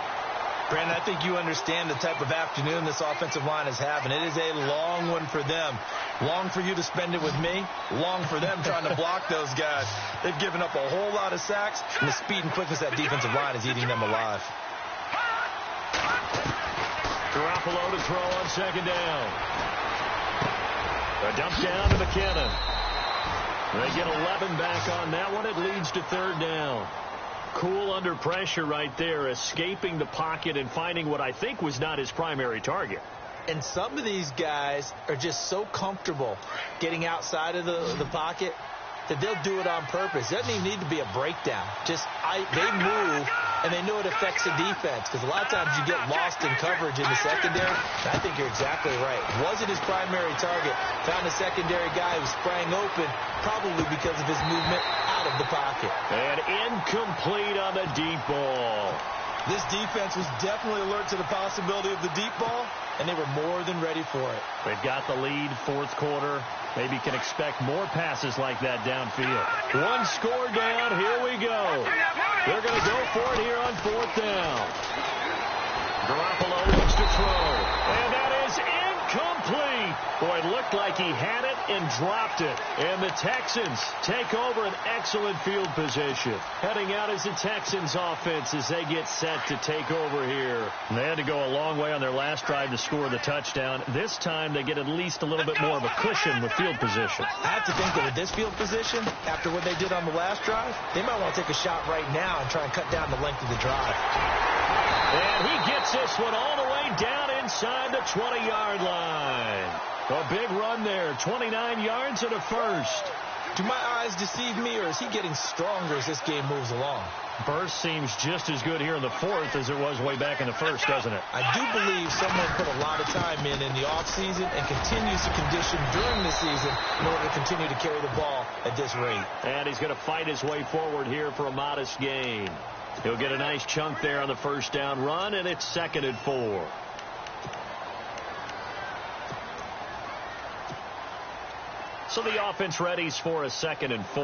Brandon, I think you understand the type of afternoon this offensive line is having. It is a long one for them. Long for you to spend it with me. Long for them trying to block those guys. They've given up a whole lot of sacks, and the speed and quickness of that defensive line is eating them alive. Garoppolo to throw on second down. A dump down to McKinnon. They get 11 back on that one. It leads to third down. Cool under pressure right there, escaping the pocket and finding what I think was not his primary target. And some of these guys are just so comfortable getting outside of the pocket that they'll do it on purpose. It doesn't even need to be a breakdown. Just they move and they know it affects the defense because a lot of times you get lost in coverage in the secondary. And I think you're exactly right. Wasn't his primary target. Found a secondary guy who sprang open, probably because of his movement out of the pocket. And incomplete on the deep ball. This defense was definitely alert to the possibility of the deep ball, and they were more than ready for it. They've got the lead, fourth quarter. Maybe can expect more passes like that downfield. One score down. Here we go. They're going to go for it here on fourth down. Garoppolo looks to throw. And that is incomplete. Boy, it looked like he had it and dropped it. And the Texans take over an excellent field position. Heading out as the Texans offense as they get set to take over here. And they had to go a long way on their last drive to score the touchdown. This time they get at least a little bit more of a cushion with field position. I have to think that with this field position, after what they did on the last drive, they might want to take a shot right now and try and cut down the length of the drive. And he gets this one all the way down inside the 20-yard line. A big run there, 29 yards and a first. Do my eyes deceive me, or is he getting stronger as this game moves along? Burst seems just as good here in the fourth as it was way back in the first, doesn't it? I do believe someone put a lot of time in the offseason and continues to condition during the season in order to continue to carry the ball at this rate. And he's going to fight his way forward here for a modest gain. He'll get a nice chunk there on the first down run, and it's 2nd and 4. So the offense readies for a 2nd and 4.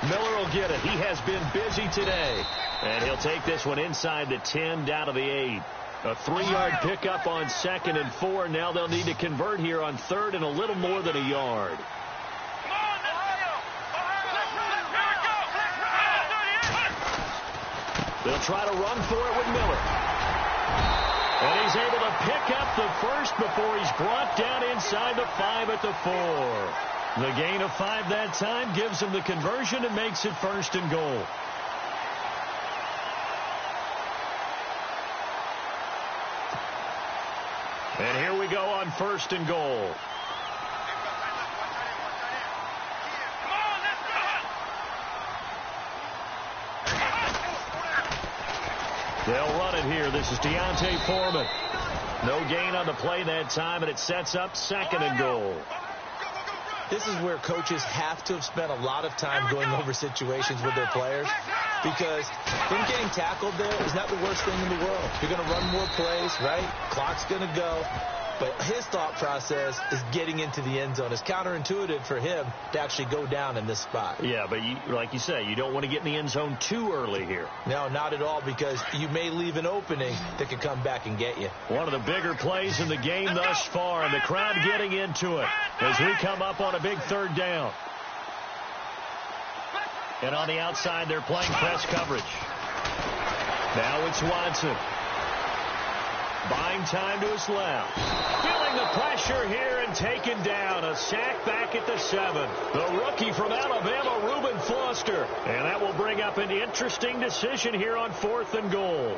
Miller will get it. He has been busy today. And he'll take this one inside the 10 down to the 8. A 3-yard pickup on 2nd and 4. Now they'll need to convert here on 3rd and a little more than a yard. They'll try to run for it with Miller. And he's able to pick up the first before he's brought down inside the 5 at the 4. The gain of 5 that time gives him the conversion and makes it 1st and goal. And here we go on 1st and goal. They'll run it here. This is D'Onta Foreman. No gain on the play that time, and it sets up 2nd and goal. This is where coaches have to have spent a lot of time going over situations with their players, because them getting tackled there is not the worst thing in the world. You're going to run more plays, right? Clock's going to go. But his thought process is getting into the end zone. It's counterintuitive for him to actually go down in this spot. Yeah, but like you say, you don't want to get in the end zone too early here. No, not at all, because you may leave an opening that could come back and get you. One of the bigger plays in the game thus far, and the crowd getting into it as we come up on a big 3rd down. And on the outside, they're playing press coverage. Now it's Watson. Buying time to his left. Feeling the pressure here and taken down. A sack back at the 7. The rookie from Alabama, Reuben Foster. And that will bring up an interesting decision here on 4th and goal.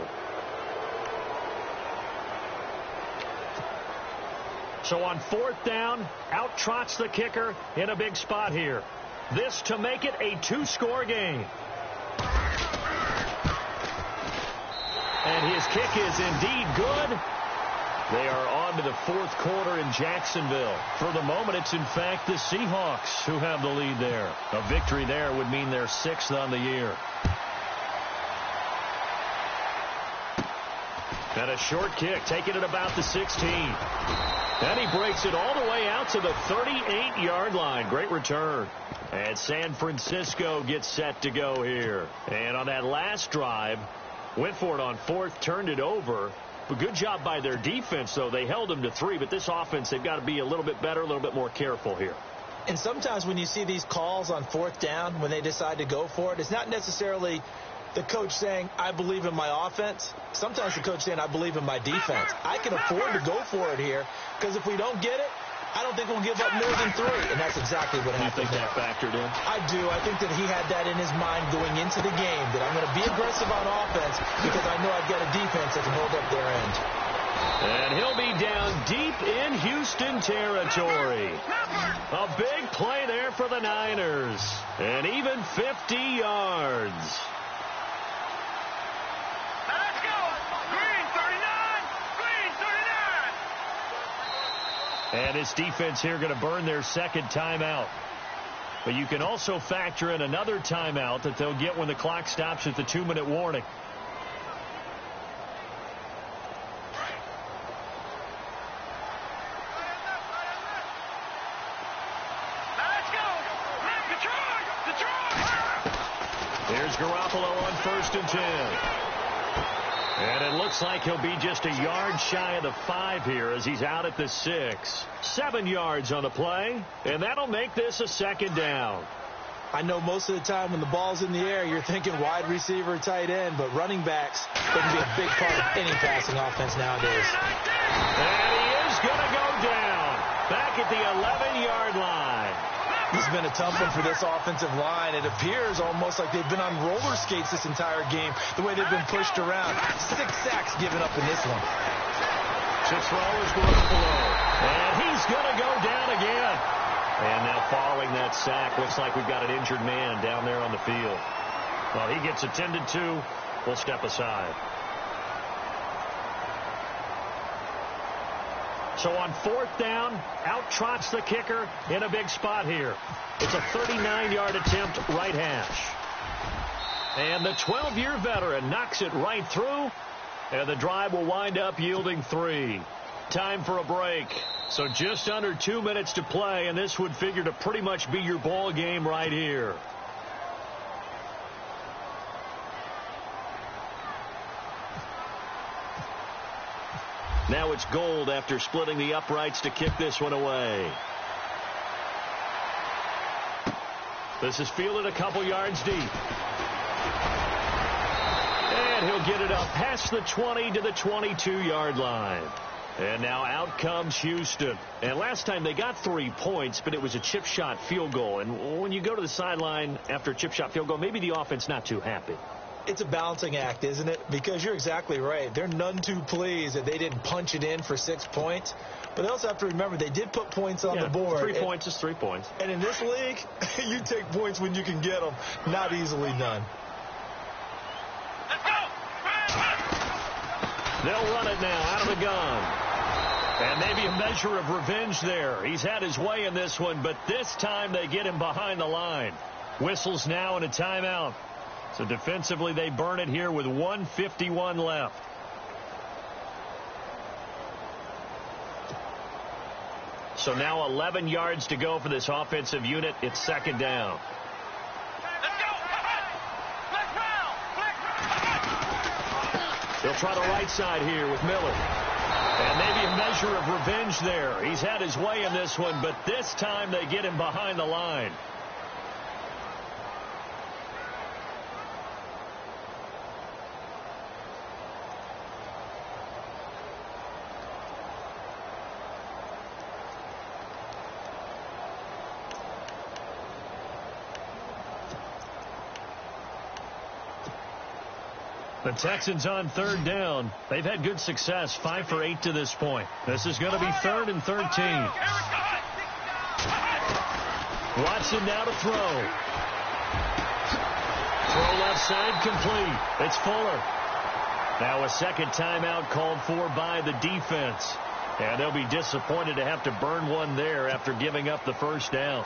So on 4th down, out trots the kicker in a big spot here. This to make it a 2-score game. And his kick is indeed good. They are on to the 4th quarter in Jacksonville. For the moment, it's in fact the Seahawks who have the lead there. A victory there would mean they're 6th on the year. And a short kick, taking it about the 16. And he breaks it all the way out to the 38-yard line. Great return. And San Francisco gets set to go here. And on that last drive, went for it on 4th, turned it over. But good job by their defense, though. They held them to 3, but this offense, they've got to be a little bit better, a little bit more careful here. And sometimes when you see these calls on 4th down, when they decide to go for it, it's not necessarily the coach saying, I believe in my offense. Sometimes the coach saying, I believe in my defense. I can afford to go for it here, because if we don't get it, I don't think we'll give up more than 3. And that's exactly what happened. You think that factored in? I do. I think that he had that in his mind going into the game, that I'm going to be aggressive on offense because I know I've got a defense that can hold up their end. And he'll be down deep in Houston territory. A big play there for the Niners. And even 50 yards. Let's go. Green 39. Green 39. And his defense here going to burn their second timeout. But you can also factor in another timeout that they'll get when the clock stops at the 2-minute warning. Here's Garoppolo on 1st and 10. And it looks like he'll be just a yard shy of the 5 here as he's out at the 6. 7 yards on the play, and that'll make this a 2nd down. I know most of the time when the ball's in the air, you're thinking wide receiver, tight end, but running backs can be a big part of any passing offense nowadays. And he is going to go down back at the 11-yard line. This has been a tough one for this offensive line. It appears almost like they've been on roller skates this entire game, the way they've been pushed around. 6 sacks given up in this one. To throw is Garoppolo. And he's going to go down again. And now following that sack, looks like we've got an injured man down there on the field. Well, he gets attended to. We'll step aside. So on 4th down, out trots the kicker in a big spot here. It's a 39-yard attempt, right hash. And the 12-year veteran knocks it right through, and the drive will wind up yielding 3. Time for a break. So just under 2 minutes to play, and this would figure to pretty much be your ball game right here. Now it's Gold after splitting the uprights to kick this one away. This is fielded a couple yards deep. And he'll get it up past the 20 to the 22-yard line. And now out comes Houston. And last time they got 3 points, but it was a chip shot field goal. And when you go to the sideline after a chip shot field goal, maybe the offense not too happy. It's a balancing act, isn't it? Because you're exactly right. They're none too pleased that they didn't punch it in for 6 points. But they also have to remember they did put points on the board. 3 points is 3 points. And in this league, you take points when you can get them. Not easily done. Let's go. They'll run it now out of the gun. And maybe a measure of revenge there. He's had his way in this one, but this time they get him behind the line. Whistles now and a timeout. So defensively, they burn it here with 1:51 left. So now 11 yards to go for this offensive unit. It's 2nd down. Let's go. Let's round. They'll try the right side here with Miller. And maybe a measure of revenge there. He's had his way in this one, but this time they get him behind the line. The Texans on 3rd down. They've had good success, 5 for 8 to this point. This is going to be 3rd and 13. Watson now to throw. Throw left side complete. It's Fuller. Now a second timeout called for by the defense. And they'll be disappointed to have to burn one there after giving up the first down.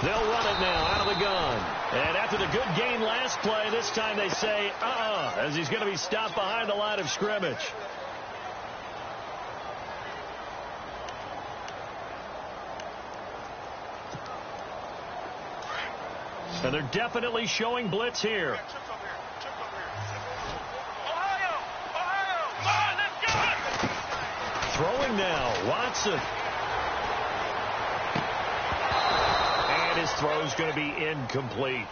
They'll run it now out of the gun. And after the good gain last play, this time they say, as he's going to be stopped behind the line of scrimmage. And they're definitely showing blitz here. Throwing now, Watson. And his throw's going to be incomplete.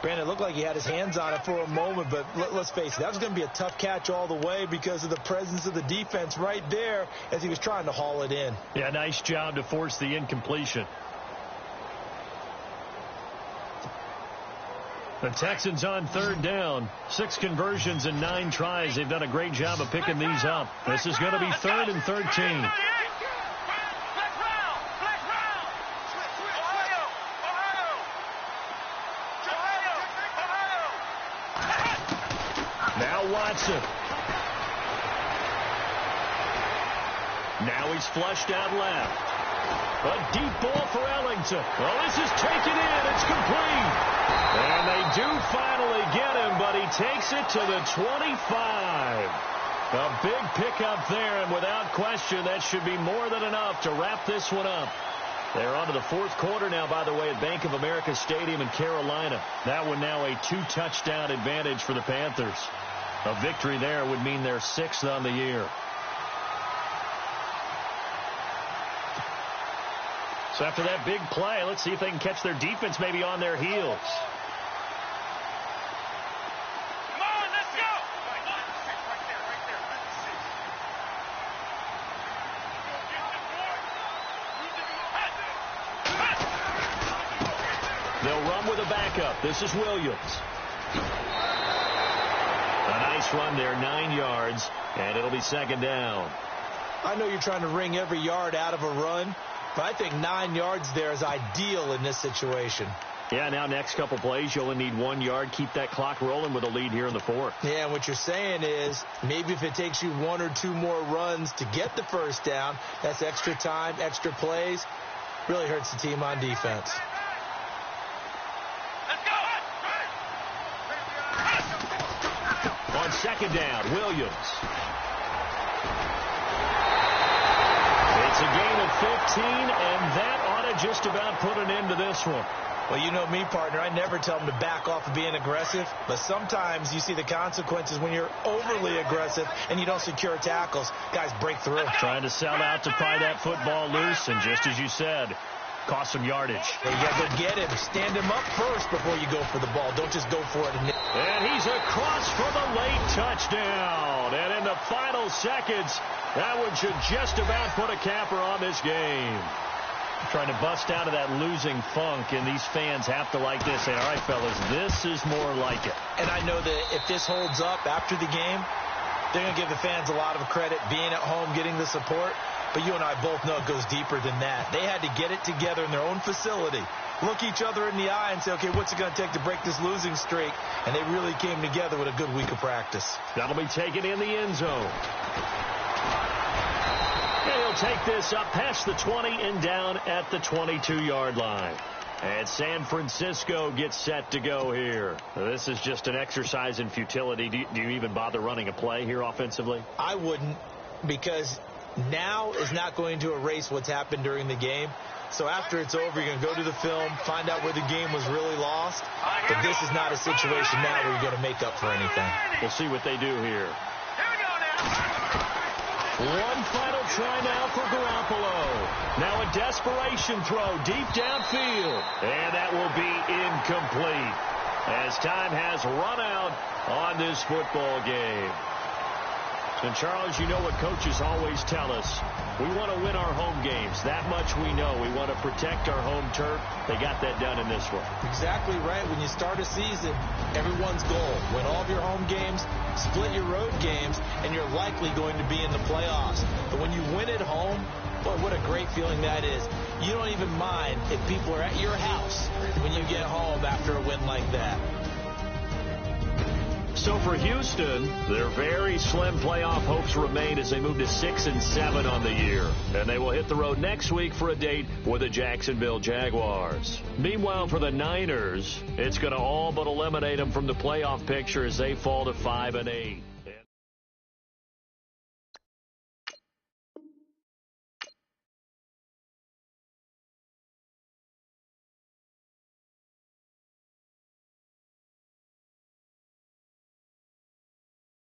Brandon, it looked like he had his hands on it for a moment, but let's face it, that was going to be a tough catch all the way because of the presence of the defense right there as he was trying to haul it in. Yeah, nice job to force the incompletion. The Texans on third down. 6 conversions and 9 tries. They've done a great job of picking these up. This is going to be 3rd and 13. Now Watson. Now he's flushed out left. A deep ball for Ellington. Well, this is taken in. It's complete. And they do finally get him, but he takes it to the 25. A big pickup there, and without question, that should be more than enough to wrap this one up. They're on to the 4th quarter now, by the way, at Bank of America Stadium in Carolina. That one now a 2-touchdown advantage for the Panthers. A victory there would mean they're 6th on the year. So after that big play, let's see if they can catch their defense maybe on their heels. Come on, let's go! They'll run with a backup. This is Williams. A nice run there, 9 yards, and it'll be 2nd down. I know you're trying to wring every yard out of a run, but I think 9 yards there is ideal in this situation. Yeah, now next couple plays, you only need 1 yard. Keep that clock rolling with a lead here in the 4th. Yeah, and what you're saying is maybe if it takes you 1 or 2 more runs to get the first down, that's extra time, extra plays. Really hurts the team on defense. Let's go! On 2nd down, Williams. It's a gain of 15, and that ought to just about put an end to this one. Well, you know me, partner. I never tell them to back off of being aggressive, but sometimes you see the consequences when you're overly aggressive and you don't secure tackles. Guys break through. Trying to sell out to pry that football loose, and just as you said, cost some yardage. Hey, you gotta go get him. Stand him up first before you go for the ball. Don't just go for it. And he's across for the late touchdown. And in the final seconds, that one should just about put a capper on this game. Trying to bust out of that losing funk, and these fans have to like this. Say, all right, fellas, this is more like it. And I know that if this holds up after the game, they're going to give the fans a lot of credit being at home, getting the support. But you and I both know it goes deeper than that. They had to get it together in their own facility, look each other in the eye and say, okay, what's it going to take to break this losing streak? And they really came together with a good week of practice. That'll be taken in the end zone. And he'll take this up past the 20 and down at the 22-yard line. And San Francisco gets set to go here. This is just an exercise in futility. Do you even bother running a play here offensively? I wouldn't, because now is not going to erase what's happened during the game. So after it's over, you're going to go to the film, find out where the game was really lost. But this is not a situation now where you're going to make up for anything. We'll see what they do here. One final try now for Garoppolo. Now a desperation throw deep downfield. And that will be incomplete as time has run out on this football game. And, Charles, you know what coaches always tell us. We want to win our home games. That much we know. We want to protect our home turf. They got that done in this one. Exactly right. When you start a season, everyone's goal, win all of your home games, split your road games, and you're likely going to be in the playoffs. But when you win at home, boy, what a great feeling that is. You don't even mind if people are at your house when you get home after a win like that. So for Houston, their very slim playoff hopes remain as they move to 6-7 on the year. And they will hit the road next week for a date with the Jacksonville Jaguars. Meanwhile, for the Niners, it's going to all but eliminate them from the playoff picture as they fall to 5-8.